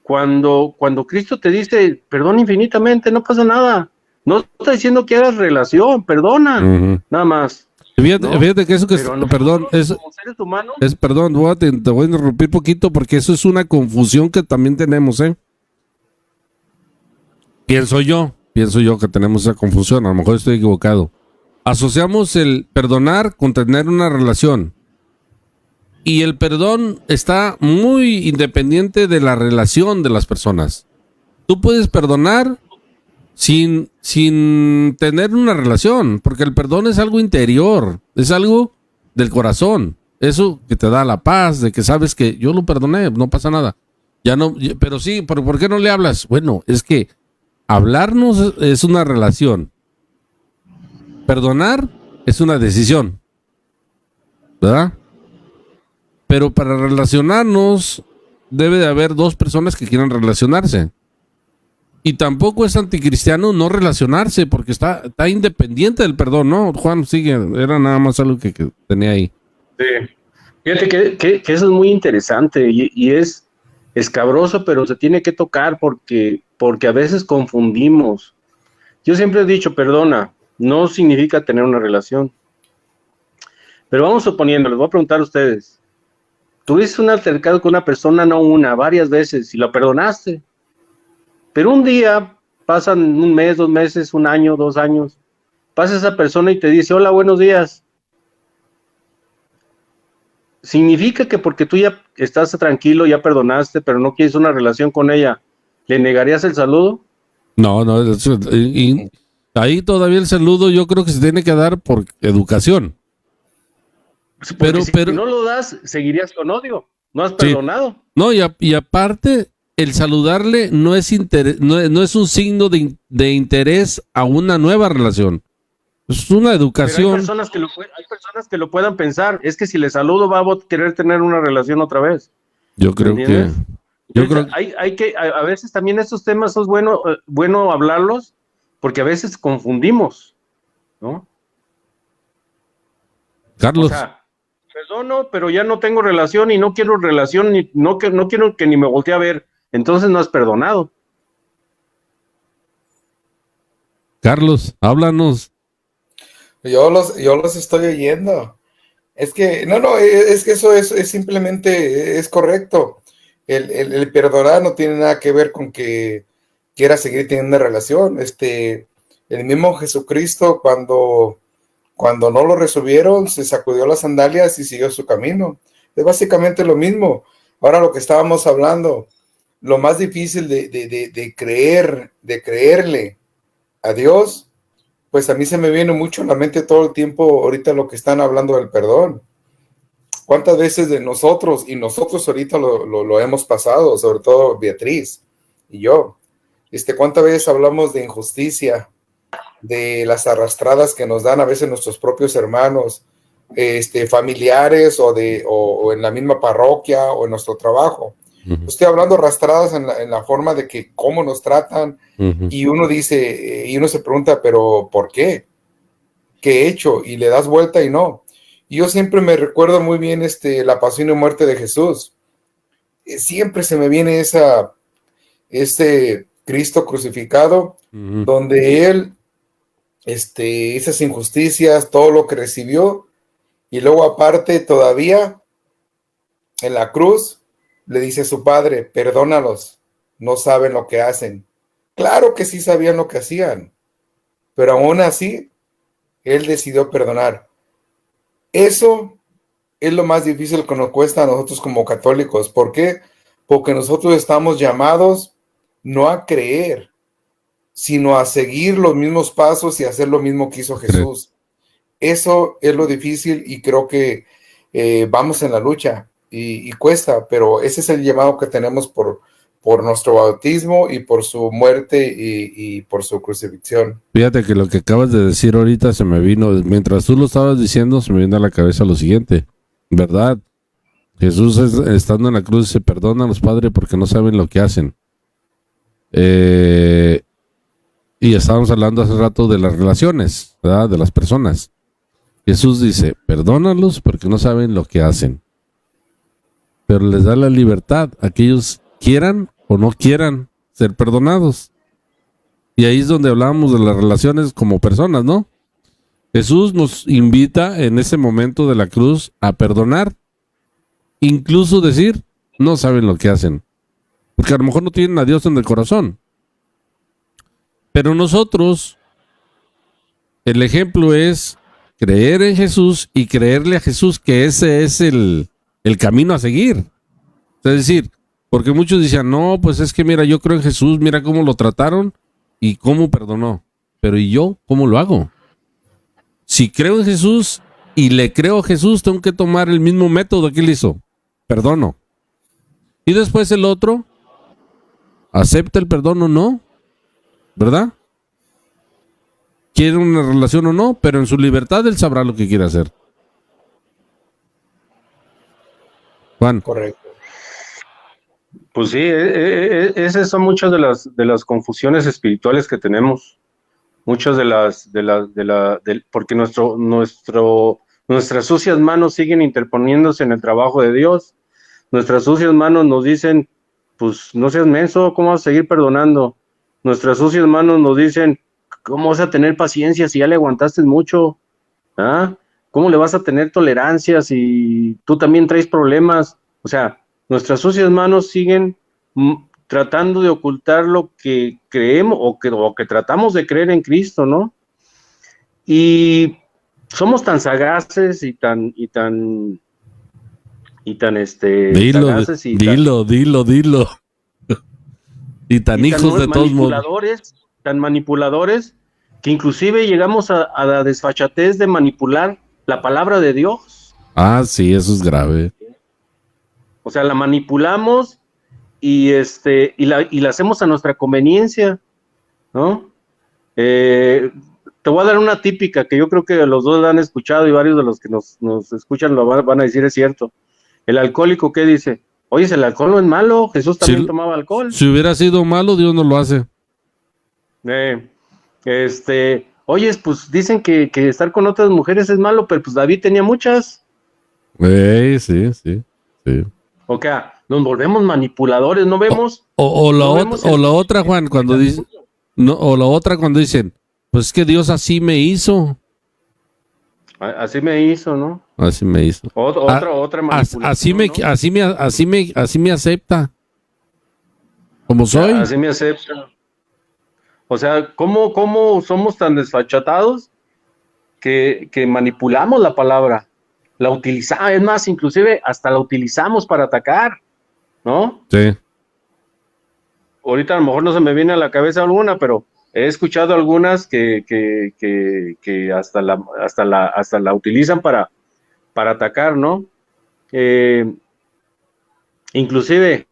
Cuando Cristo te dice, perdona infinitamente, no pasa nada. No está diciendo que hagas relación, perdona, nada más. Fíjate que eso que Pero perdón, como seres humanos, perdón, te voy a interrumpir poquito porque eso es una confusión que también tenemos, ¿eh? Pienso yo que tenemos esa confusión, a lo mejor estoy equivocado. Asociamos el perdonar con tener una relación. Y el perdón está muy independiente de la relación de las personas. Tú puedes perdonar sin tener una relación, porque el perdón es algo interior, es algo del corazón. Eso que te da la paz, de que sabes que yo lo perdoné, no pasa nada. Ya no, pero sí, ¿por qué no le hablas? Bueno, es que hablarnos es una relación. perdonar es una decisión, ¿verdad? Pero para relacionarnos debe de haber dos personas que quieran relacionarse. Y tampoco es anticristiano no relacionarse, porque está independiente del perdón, ¿no? Juan, sigue, era nada más algo que tenía ahí. Sí. Fíjate que eso es muy interesante y es escabroso, pero se tiene que tocar porque a veces confundimos. Yo siempre he dicho, perdona, no significa tener una relación. Pero vamos suponiendo, les voy a preguntar a ustedes, tuviste un altercado con una persona, no una, varias veces, y la perdonaste. Pero un día, pasan un mes, 2 meses, 1 año, 2 años, pasa esa persona y te dice, hola, buenos días. ¿Significa que porque tú ya estás tranquilo, ya perdonaste, pero no quieres una relación con ella, le negarías el saludo? No, y ahí todavía el saludo yo creo que se tiene que dar por educación. Pero si no lo das, seguirías con odio. No has perdonado. No, y aparte, el saludarle no es un signo de interés a una nueva relación. Es una educación. Pero hay personas que lo puedan pensar. Es que si le saludo va a querer tener una relación otra vez. Yo creo que... Hay que, a veces también estos temas es bueno hablarlos, porque a veces confundimos, ¿no? Carlos. O sea, perdono, pero ya no tengo relación y no quiero relación, no quiero que ni me voltee a ver. Entonces no has perdonado. Carlos, háblanos. Yo los estoy oyendo. Es que, es que eso es simplemente, es correcto. El perdonar no tiene nada que ver con que quiera seguir teniendo una relación. El mismo Jesucristo, cuando no lo resolvieron, se sacudió las sandalias y siguió su camino. Es básicamente lo mismo. Ahora lo que estábamos hablando, lo más difícil de creerle a Dios, pues a mí se me viene mucho a la mente todo el tiempo ahorita lo que están hablando del perdón. ¿Cuántas veces de nosotros, y nosotros ahorita lo hemos pasado, sobre todo Beatriz y yo, cuántas veces hablamos de injusticia, de las arrastradas que nos dan a veces nuestros propios hermanos, familiares o en la misma parroquia o en nuestro trabajo? Uh-huh. Estoy hablando arrastradas en la forma de que cómo nos tratan, uh-huh. Y uno dice, y uno se pregunta, pero ¿por qué? ¿Qué he hecho? Y le das vuelta y no. Y yo siempre me recuerdo muy bien la pasión y muerte de Jesús. Siempre se me viene Cristo crucificado, uh-huh. Donde él, esas injusticias, todo lo que recibió, y luego aparte todavía en la cruz le dice a su padre, perdónalos, no saben lo que hacen. Claro que sí sabían lo que hacían, pero aún así él decidió perdonar. Eso es lo más difícil que nos cuesta a nosotros como católicos. ¿Por qué? Porque nosotros estamos llamados no a creer, sino a seguir los mismos pasos y hacer lo mismo que hizo Jesús. Eso es lo difícil y creo que vamos en la lucha y cuesta, pero ese es el llamado que tenemos por nuestro bautismo y por su muerte y por su crucifixión. Fíjate que lo que acabas de decir ahorita se me vino, mientras tú lo estabas diciendo, se me vino a la cabeza lo siguiente, ¿verdad? Jesús estando en la cruz dice, perdónanos, Padre, porque no saben lo que hacen. Y estábamos hablando hace rato de las relaciones, ¿verdad? De las personas. Jesús dice, perdónalos porque no saben lo que hacen. Pero les da la libertad a que ellos quieran o no quieran ser perdonados. Y ahí es donde hablábamos de las relaciones como personas, ¿no? Jesús nos invita en ese momento de la cruz a perdonar. Incluso decir, no saben lo que hacen. Porque a lo mejor no tienen a Dios en el corazón. Pero nosotros, el ejemplo es creer en Jesús y creerle a Jesús que ese es el camino a seguir. Es decir, porque muchos dicen, no, pues es que mira, yo creo en Jesús, mira cómo lo trataron y cómo perdonó. Pero ¿y yo cómo lo hago? Si creo en Jesús y le creo a Jesús, tengo que tomar el mismo método que él hizo. Perdono. Y después el otro, ¿acepta el perdón o no? ¿Verdad? quiere una relación o no, pero en su libertad él sabrá lo que quiere hacer. Juan. Correcto. Pues sí, esas son muchas de las confusiones espirituales que tenemos. Muchas porque nuestras sucias manos siguen interponiéndose en el trabajo de Dios. Nuestras sucias manos nos dicen, pues no seas menso, ¿cómo vas a seguir perdonando? Nuestras sucias manos nos dicen, ¿cómo vas a tener paciencia si ya le aguantaste mucho? ¿Ah? ¿Cómo le vas a tener tolerancia si tú también traes problemas? O sea, nuestras sucias manos siguen tratando de ocultar lo que creemos o que tratamos de creer en Cristo, ¿no? Y somos tan sagaces y tan sagaces Dilo. Y tan hijos de todos modos. Tan manipuladores, que inclusive llegamos a la desfachatez de manipular la palabra de Dios. Ah, sí, eso es grave. O sea, la manipulamos y la hacemos a nuestra conveniencia, ¿no? Te voy a dar una típica que yo creo que los dos la han escuchado y varios de los que nos escuchan lo van a decir, es cierto. El alcohólico, ¿qué dice? Oye, el alcohol no es malo, Jesús también tomaba alcohol. Si hubiera sido malo, Dios no lo hace. Oye, pues dicen que estar con otras mujeres es malo, pero pues David tenía muchas. Sí. O sea, nos volvemos manipuladores, ¿no vemos? O la otra, Juan, cuando dice, no, o la otra cuando dicen, pues es que Dios así me hizo. Así me hizo, ¿no? Así me hizo. Otra manipulación. Así me acepta. Como soy. Así me acepta. O sea, ¿cómo somos tan desfachatados que manipulamos la palabra? La utilizamos, es más, inclusive hasta la utilizamos para atacar, ¿no? Sí. Ahorita a lo mejor no se me viene a la cabeza alguna, pero he escuchado algunas que hasta la utilizan para atacar, ¿no? Inclusive,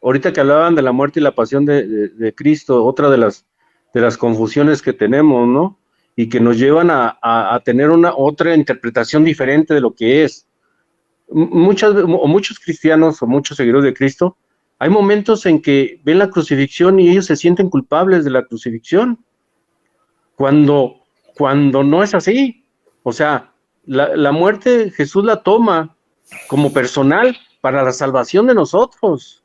ahorita que hablaban de la muerte y la pasión de Cristo, otra de las confusiones que tenemos, ¿no? Y que nos llevan a tener otra interpretación diferente de lo que es. Muchos cristianos o muchos seguidores de Cristo, hay momentos en que ven la crucifixión y ellos se sienten culpables de la crucifixión, cuando no es así. O sea, la muerte Jesús la toma como personal para la salvación de nosotros,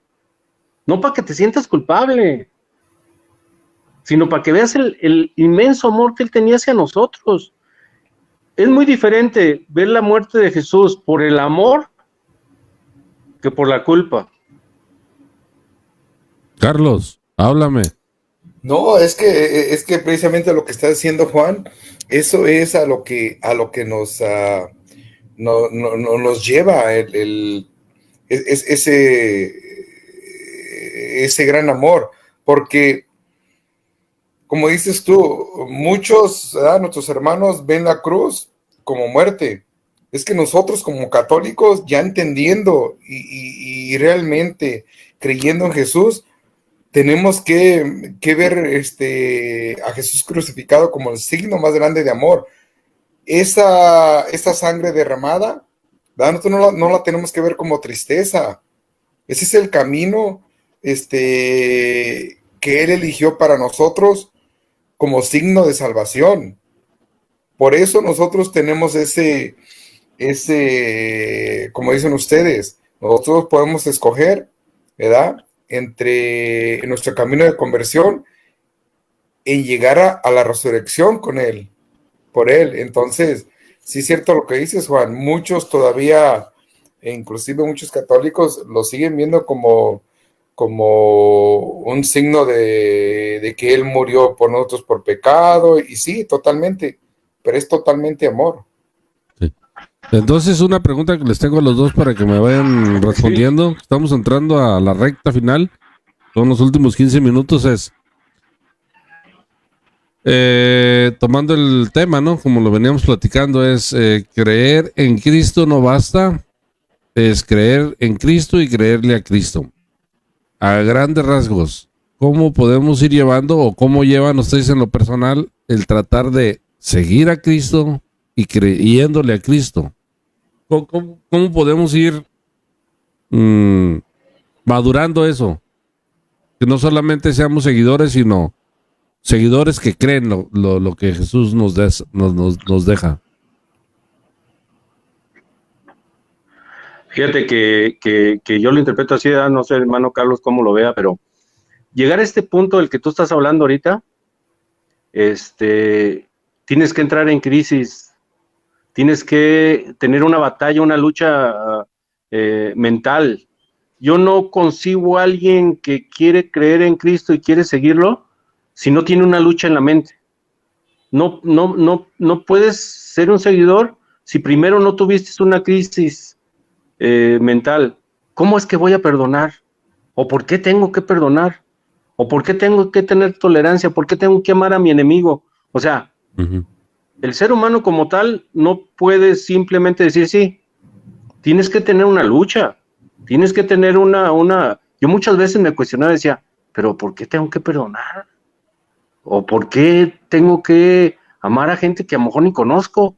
no para que te sientas culpable, sino para que veas el inmenso amor que Él tenía hacia nosotros. Es muy diferente ver la muerte de Jesús por el amor que por la culpa. Carlos, háblame. No, es que precisamente lo que está diciendo Juan, eso es a lo que nos lleva ese gran amor, porque como dices tú, muchos, nuestros hermanos ven la cruz como muerte. Es que nosotros como católicos, ya entendiendo y realmente creyendo en Jesús, tenemos que ver a Jesús crucificado como el signo más grande de amor. Esa sangre derramada, nosotros no la tenemos que ver como tristeza. Ese es el camino que Él eligió para nosotros como signo de salvación. Por eso nosotros tenemos ese, como dicen ustedes, nosotros podemos escoger, ¿verdad?, entre nuestro camino de conversión en llegar a la resurrección con Él, por Él. Entonces, sí es cierto lo que dices, Juan, muchos todavía, inclusive muchos católicos, lo siguen viendo como un signo de que Él murió por nosotros por pecado, y sí, totalmente, pero es totalmente amor. Sí. Entonces, una pregunta que les tengo a los dos para que me vayan respondiendo. Estamos entrando a la recta final, son los últimos 15 minutos, es tomando el tema, ¿no? Como lo veníamos platicando, es creer en Cristo no basta, es creer en Cristo y creerle a Cristo. A grandes rasgos, ¿cómo podemos ir llevando o cómo llevan ustedes en lo personal el tratar de seguir a Cristo y creyéndole a Cristo. ¿Cómo podemos ir madurando eso? Que no solamente seamos seguidores, sino seguidores que creen lo que Jesús nos deja. Fíjate que yo lo interpreto así, no sé, hermano Carlos, cómo lo vea, pero llegar a este punto del que tú estás hablando ahorita, tienes que entrar en crisis, tienes que tener una batalla, una lucha mental. Yo no concibo a alguien que quiere creer en Cristo y quiere seguirlo si no tiene una lucha en la mente. No puedes ser un seguidor si primero no tuviste una crisis mental. ¿Cómo es que voy a perdonar? ¿O por qué tengo que perdonar? ¿O por qué tengo que tener tolerancia? ¿Por qué tengo que amar a mi enemigo? O sea, el ser humano como tal no puede simplemente decir sí. Tienes que tener una lucha. Tienes que tener una... Yo muchas veces me cuestionaba y decía, ¿pero por qué tengo que perdonar? ¿O por qué tengo que amar a gente que a lo mejor ni conozco?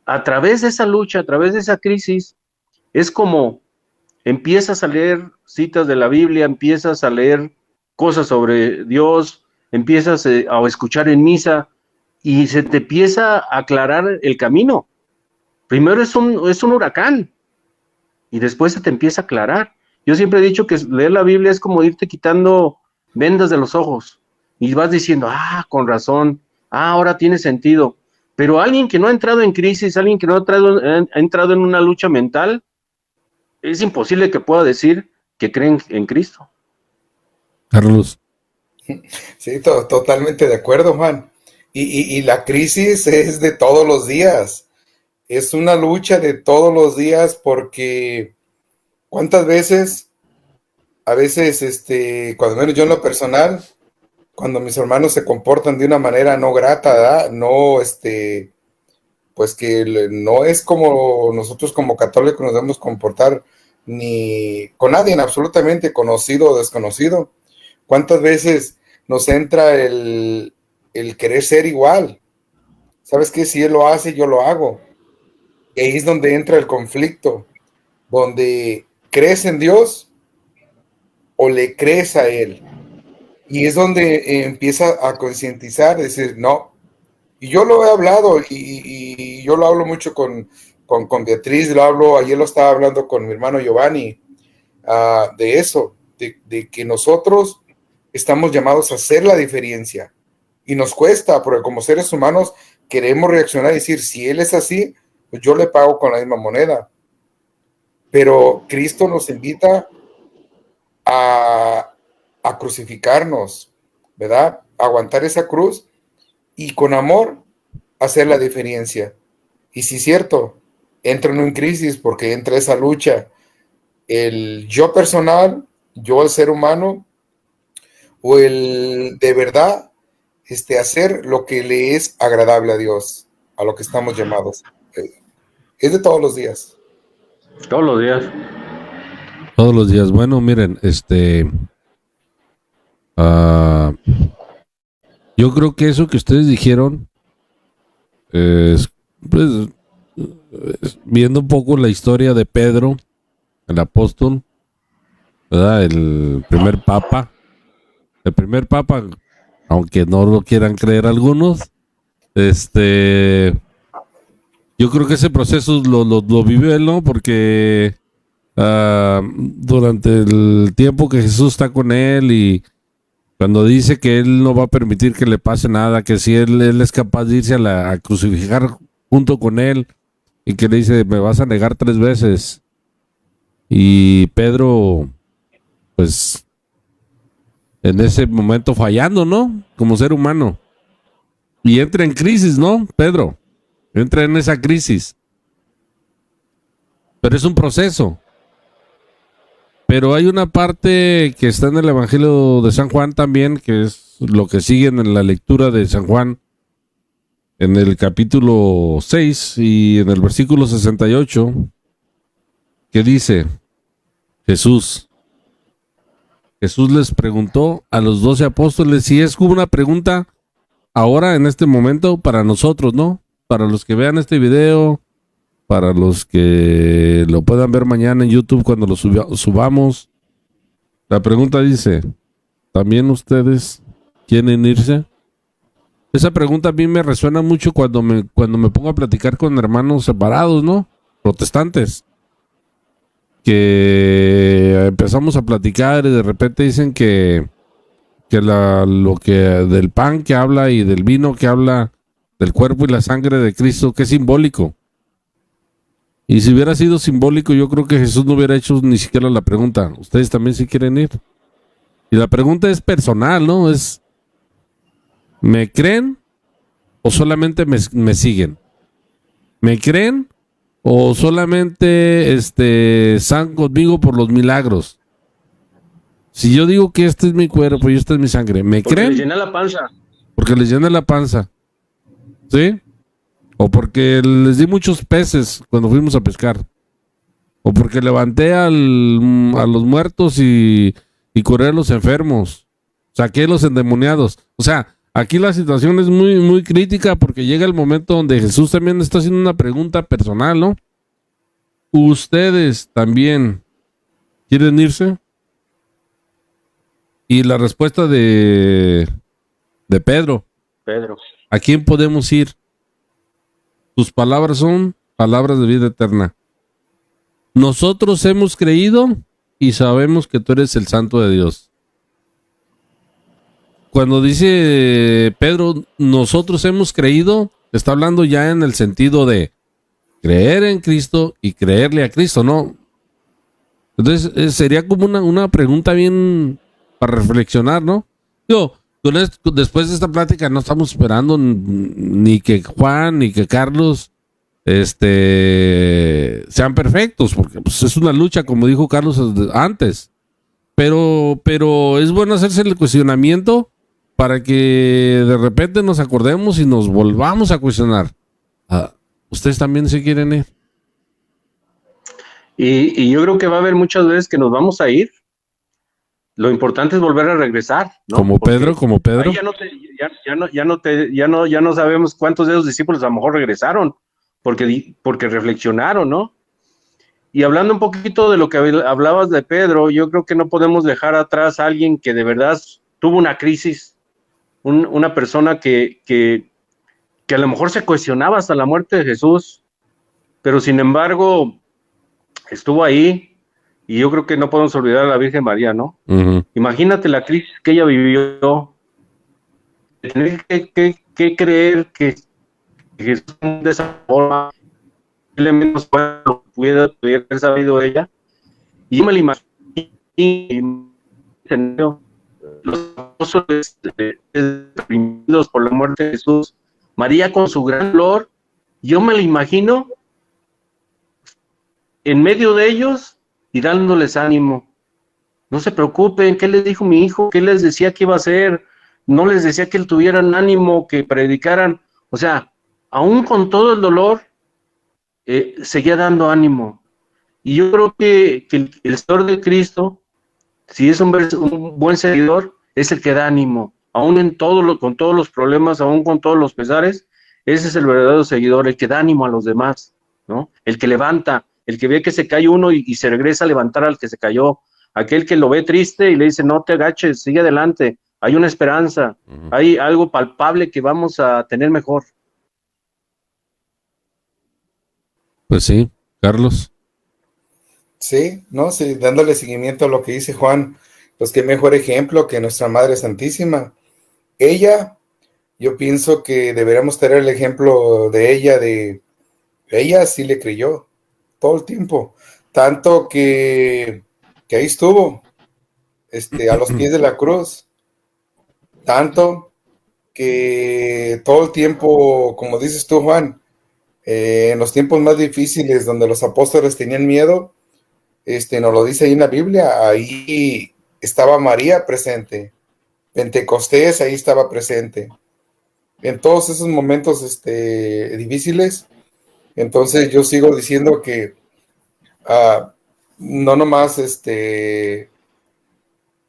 A través de esa lucha, a través de esa crisis, es como empiezas a leer citas de la Biblia, empiezas a leer cosas sobre Dios, empiezas a escuchar en misa y se te empieza a aclarar el camino. Primero es un huracán y después se te empieza a aclarar. Yo siempre he dicho que leer la Biblia es como irte quitando vendas de los ojos y vas diciendo, con razón, ahora tiene sentido. Pero alguien que no ha entrado en crisis, alguien que no ha entrado en una lucha mental, es imposible que pueda decir que creen en Cristo. Carlos. Sí, totalmente de acuerdo, Juan. Y la crisis es de todos los días. Es una lucha de todos los días porque ¿cuántas veces? A veces, cuando menos yo en lo personal, cuando mis hermanos se comportan de una manera no grata, ¿verdad? No, pues que no es como nosotros como católicos nos debemos comportar ni con nadie, absolutamente conocido o desconocido. ¿Cuántas veces nos entra el querer ser igual? ¿Sabes qué? Si él lo hace, yo lo hago. Y ahí es donde entra el conflicto, donde crees en Dios o le crees a Él. Y es donde empieza a concientizar, decir, no. Y yo lo he hablado y yo lo hablo mucho con Beatriz, ayer lo estaba hablando con mi hermano Giovanni, de eso, de que nosotros estamos llamados a hacer la diferencia. Y nos cuesta, porque como seres humanos queremos reaccionar y decir, si Él es así, pues yo le pago con la misma moneda. Pero Cristo nos invita a crucificarnos, ¿verdad? A aguantar esa cruz y con amor hacer la diferencia. Y sí es cierto, entra en crisis porque entra esa lucha, el yo personal, yo el ser humano, o el de verdad hacer lo que le es agradable a Dios, a lo que estamos llamados. Es de todos los días. Todos los días. Todos los días. Bueno, miren, yo creo que eso que ustedes dijeron, pues, viendo un poco la historia de Pedro, el apóstol, ¿verdad? El primer papa, aunque no lo quieran creer algunos, yo creo que ese proceso lo vivió él, ¿no? Porque durante el tiempo que Jesús está con él y cuando dice que él no va a permitir que le pase nada, que si él es capaz de irse a crucificar junto con él y que le dice, me vas a negar 3 veces. Y Pedro, pues, en ese momento fallando, ¿no? Como ser humano. Y entra en crisis, ¿no? Pedro, entra en esa crisis. Pero es un proceso. Pero hay una parte que está en el Evangelio de San Juan también, que es lo que siguen en la lectura de San Juan, en el capítulo 6 y en el versículo 68, que dice, Jesús les preguntó a los 12 apóstoles, y es como una pregunta ahora en este momento para nosotros, ¿no? Para los que vean este video, para los que lo puedan ver mañana en YouTube cuando lo subamos. La pregunta dice, ¿también ustedes quieren irse? Esa pregunta a mí me resuena mucho cuando me pongo a platicar con hermanos separados, ¿no? Protestantes. Que empezamos a platicar y de repente dicen que lo que del pan que habla y del vino que habla, del cuerpo y la sangre de Cristo, que es simbólico. Y si hubiera sido simbólico, yo creo que Jesús no hubiera hecho ni siquiera la pregunta, ¿ustedes también sí quieren ir? Y la pregunta es personal, ¿no? Es, ¿me creen o solamente me siguen? ¿Me creen o solamente están conmigo por los milagros? Si yo digo que este es mi cuerpo y esta es mi sangre, ¿me Porque creen? les llena la panza. Porque les llena la panza. ¿Sí? O porque les di muchos peces cuando fuimos a pescar. O porque levanté a los muertos y curé a los enfermos. Saqué a los endemoniados. O sea, aquí la situación es muy, muy crítica porque llega el momento donde Jesús también está haciendo una pregunta personal, ¿no? ¿Ustedes también quieren irse? Y la respuesta de Pedro, Pedro. ¿a quién podemos ir? Tus palabras son palabras de vida eterna. Nosotros hemos creído y sabemos que tú eres el Santo de Dios. Cuando dice Pedro, nosotros hemos creído, está hablando ya en el sentido de creer en Cristo y creerle a Cristo, ¿no? Entonces sería como una pregunta bien para reflexionar, ¿no? Digo, después de esta plática no estamos esperando ni que Juan ni que Carlos sean perfectos, porque pues, es una lucha, como dijo Carlos antes. Pero es bueno hacerse el cuestionamiento para que de repente nos acordemos y nos volvamos a cuestionar. ¿Ustedes también se quieren ir? Y yo creo que va a haber muchas veces que nos vamos a ir. Lo importante es volver a regresar, ¿no? Como Pedro. Ahí ya no sabemos cuántos de esos discípulos a lo mejor regresaron, porque reflexionaron, ¿no? Y hablando un poquito de lo que hablabas de Pedro, yo creo que no podemos dejar atrás a alguien que de verdad tuvo una crisis, una persona que a lo mejor se cuestionaba hasta la muerte de Jesús, pero sin embargo estuvo ahí. Y yo creo que no podemos olvidar a la Virgen María, ¿no? Uh-huh. Imagínate la crisis que ella vivió, de tener que creer que Jesús de esa forma, menos pudiera haber sabido ella. Y yo me la imagino, los apóstoles deprimidos por la muerte de Jesús, María con su gran dolor, yo me la imagino en medio de ellos y dándoles ánimo. No se preocupen, ¿qué les dijo mi hijo? ¿Qué les decía que iba a hacer? No les decía que tuvieran ánimo, que predicaran. O sea, aún con todo el dolor, seguía dando ánimo. Y yo creo que el seguidor de Cristo, si es un buen seguidor, es el que da ánimo. Aún con todos los problemas, aún con todos los pesares, ese es el verdadero seguidor, el que da ánimo a los demás, ¿no? El que levanta, el que ve que se cae uno y se regresa a levantar al que se cayó, aquel que lo ve triste y le dice, no te agaches, sigue adelante, hay una esperanza, hay algo palpable que vamos a tener mejor. Pues sí, Carlos. Sí, no, sí, dándole seguimiento a lo que dice Juan, pues qué mejor ejemplo que nuestra Madre Santísima. Ella, yo pienso que deberíamos tener el ejemplo de ella sí le creyó todo el tiempo, tanto que ahí estuvo, a los pies de la cruz, tanto que todo el tiempo, como dices tú, Juan, en los tiempos más difíciles donde los apóstoles tenían miedo, nos lo dice ahí en la Biblia, ahí estaba María presente, Pentecostés ahí estaba presente, en todos esos momentos difíciles. Entonces yo sigo diciendo que no nomás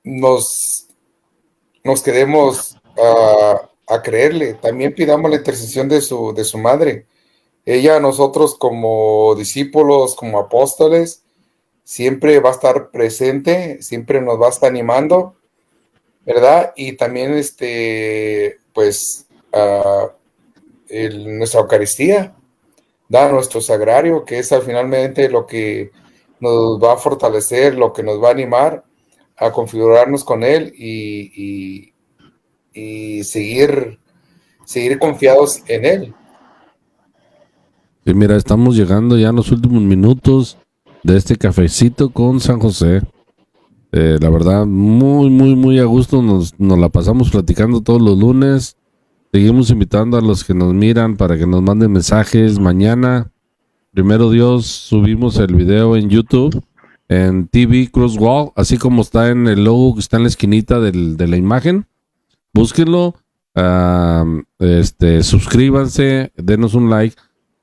nos quedemos a creerle. También pidamos la intercesión de su madre. Ella a nosotros como discípulos, como apóstoles, siempre va a estar presente, siempre nos va a estar animando, ¿verdad? Y también, pues, nuestra Eucaristía, da nuestro sagrario, que es al finalmente lo que nos va a fortalecer, lo que nos va a animar a configurarnos con Él y seguir confiados en Él. Sí, mira, estamos llegando ya a los últimos minutos de este cafecito con San José. La verdad, muy, muy, muy a gusto. Nos la pasamos platicando todos los lunes. Seguimos invitando a los que nos miran para que nos manden mensajes. Mañana, primero Dios, subimos el video en YouTube, en TV Crosswalk, así como está en el logo que está en la esquinita de la imagen. Búsquenlo, suscríbanse, denos un like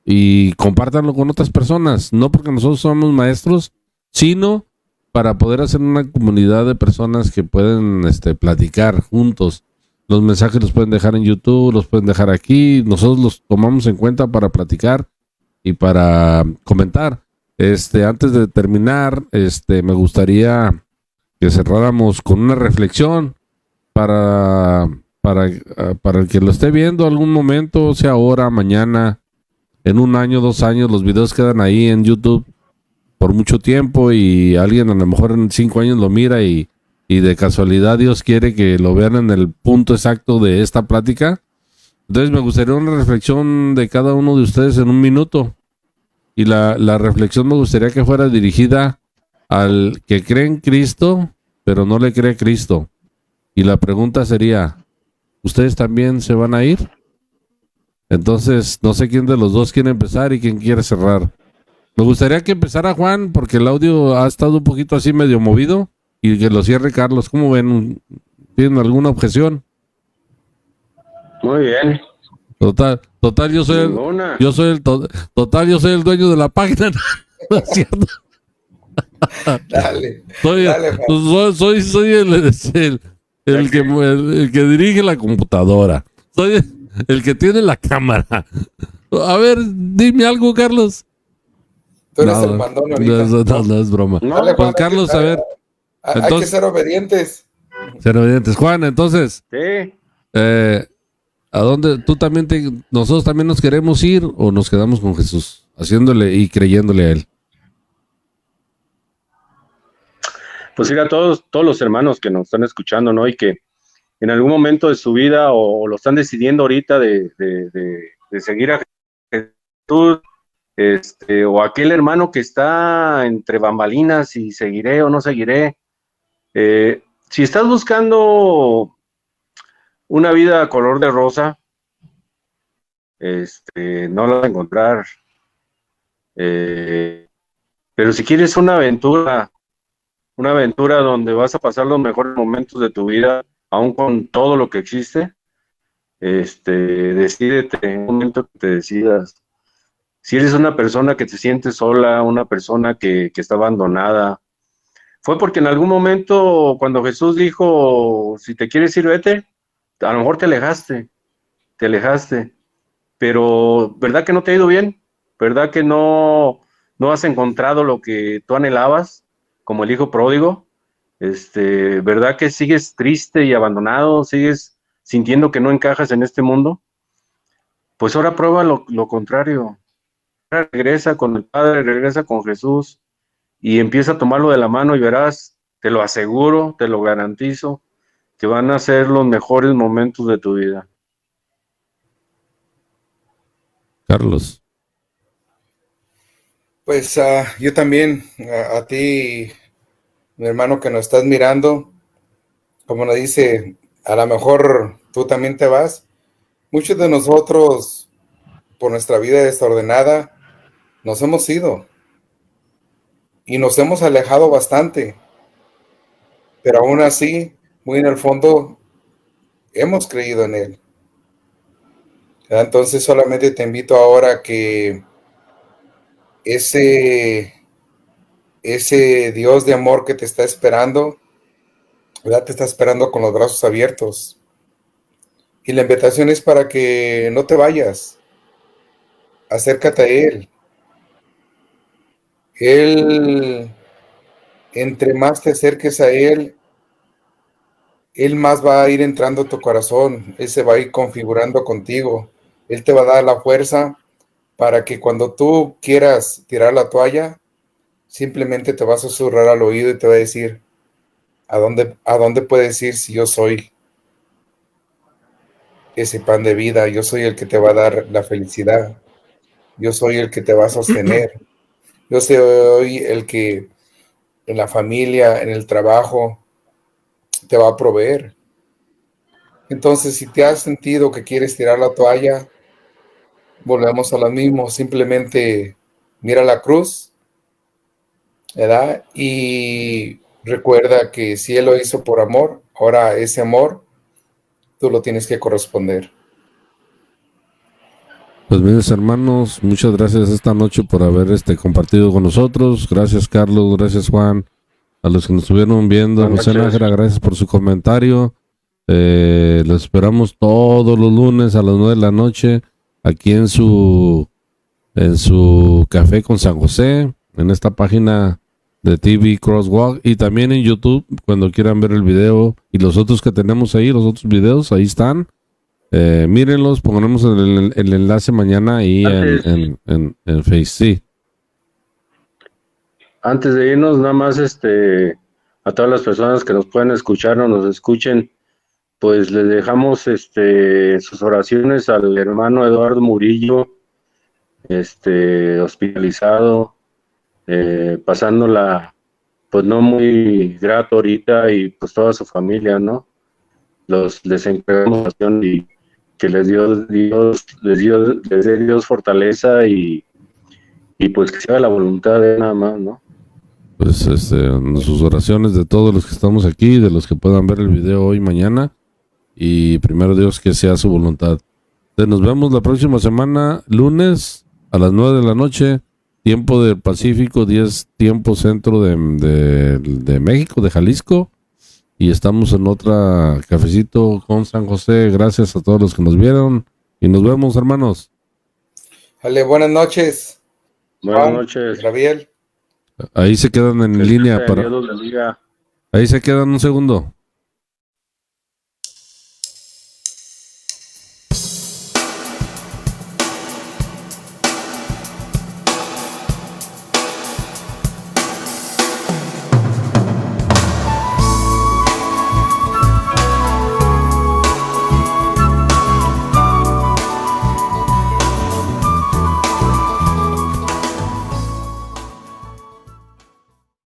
y compártanlo con otras personas. No porque nosotros somos maestros, sino para poder hacer una comunidad de personas que pueden platicar juntos. Los mensajes los pueden dejar en YouTube, los pueden dejar aquí. Nosotros los tomamos en cuenta para platicar y para comentar. Antes de terminar, me gustaría que cerráramos con una reflexión para el que lo esté viendo algún momento, sea ahora, mañana, en 1 año, 2 años. Los videos quedan ahí en YouTube por mucho tiempo y alguien a lo mejor en 5 años lo mira y de casualidad Dios quiere que lo vean en el punto exacto de esta plática. Entonces me gustaría una reflexión de cada uno de ustedes en 1 minuto. Y la reflexión me gustaría que fuera dirigida al que cree en Cristo, pero no le cree a Cristo. Y la pregunta sería, ¿ustedes también se van a ir? Entonces, no sé quién de los dos quiere empezar y quién quiere cerrar. Me gustaría que empezara Juan, porque el audio ha estado un poquito así medio movido, y que lo cierre Carlos. ¿Cómo ven? ¿Tienen alguna objeción? Muy bien. Total, yo soy yo soy el dueño de la página. ¿No es cierto? Dale, Soy el que dirige la computadora. Soy el que tiene la cámara. A ver, dime algo, Carlos. Tú eres el mandón ahorita. No es broma. No, Dale, Juan Carlos, a ver. Hay que ser obedientes. Ser obedientes. Juan, entonces, sí. ¿a dónde nosotros también nos queremos ir o nos quedamos con Jesús, haciéndole y creyéndole a Él? Pues ir a todos los hermanos que nos están escuchando, ¿no? Y que en algún momento de su vida o lo están decidiendo ahorita de seguir a Jesús, o aquel hermano que está entre bambalinas y seguiré o no seguiré. Si estás buscando una vida color de rosa, no la vas a encontrar. Pero si quieres una aventura donde vas a pasar los mejores momentos de tu vida, aún con todo lo que existe, decídete en un momento que te decidas. Si eres una persona que te siente sola, una persona que está abandonada, fue porque en algún momento cuando Jesús dijo, si te quieres ir, vete, a lo mejor te alejaste, pero ¿verdad que no te ha ido bien? ¿Verdad que no has encontrado lo que tú anhelabas, como el hijo pródigo? ¿Verdad que sigues triste y abandonado? ¿Sigues sintiendo que no encajas en este mundo? Pues ahora prueba lo contrario. Regresa con el Padre, regresa con Jesús y empieza a tomarlo de la mano y verás, te lo aseguro, te lo garantizo, que van a ser los mejores momentos de tu vida. Carlos. Pues yo también, a ti, mi hermano que nos estás mirando, como nos dice, a lo mejor tú también te vas. Muchos de nosotros, por nuestra vida desordenada, nos hemos ido y nos hemos alejado bastante, pero aún así, muy en el fondo, hemos creído en Él. Entonces solamente te invito ahora a que ese Dios de amor que te está esperando, ¿verdad? Te está esperando con los brazos abiertos. Y la invitación es para que no te vayas. Acércate a Él. Él, entre más te acerques a Él, Él más va a ir entrando a tu corazón. Él se va a ir configurando contigo. Él te va a dar la fuerza para que cuando tú quieras tirar la toalla, simplemente te va a susurrar al oído y te va a decir, a dónde puedes ir si yo soy ese pan de vida? Yo soy el que te va a dar la felicidad. Yo soy el que te va a sostener. Yo soy el que en la familia, en el trabajo, te va a proveer. Entonces, si te has sentido que quieres tirar la toalla, volvemos a lo mismo. Simplemente mira la cruz, ¿verdad? Y recuerda que si Él lo hizo por amor, ahora ese amor tú lo tienes que corresponder. Pues mis hermanos, muchas gracias esta noche por haber compartido con nosotros. Gracias Carlos, gracias Juan, a los que nos estuvieron viendo. Buenas José noches. Nájera, gracias por su comentario. Los esperamos todos los lunes a las 9 de la noche aquí en su café con San José, en esta página de TV Crosswalk, y también en YouTube cuando quieran ver el video y los otros que tenemos ahí, los otros videos ahí están. Mírenlos, pondremos el enlace mañana ahí en Face. Sí. Antes de irnos, nada más a todas las personas que nos pueden escuchar o nos escuchen, pues les dejamos sus oraciones al hermano Eduardo Murillo, hospitalizado, pasándola pues no muy grato ahorita, y pues toda su familia, ¿no? Les entregamos oración y que les dé Dios fortaleza, y pues que sea la voluntad de él nada más, ¿no? Pues sus oraciones de todos los que estamos aquí, de los que puedan ver el video hoy, mañana, y primero Dios que sea su voluntad. Nos vemos la próxima semana, lunes a las 9 de la noche, tiempo del Pacífico, 10 tiempo centro de México, de Jalisco, y estamos en otra cafecito con San José. Gracias a todos los que nos vieron y nos vemos, hermanos. Vale, buenas noches. Buenas Juan, noches. Gabriel. Ahí se quedan en Que línea Dios los bendiga. ahí se quedan un segundo.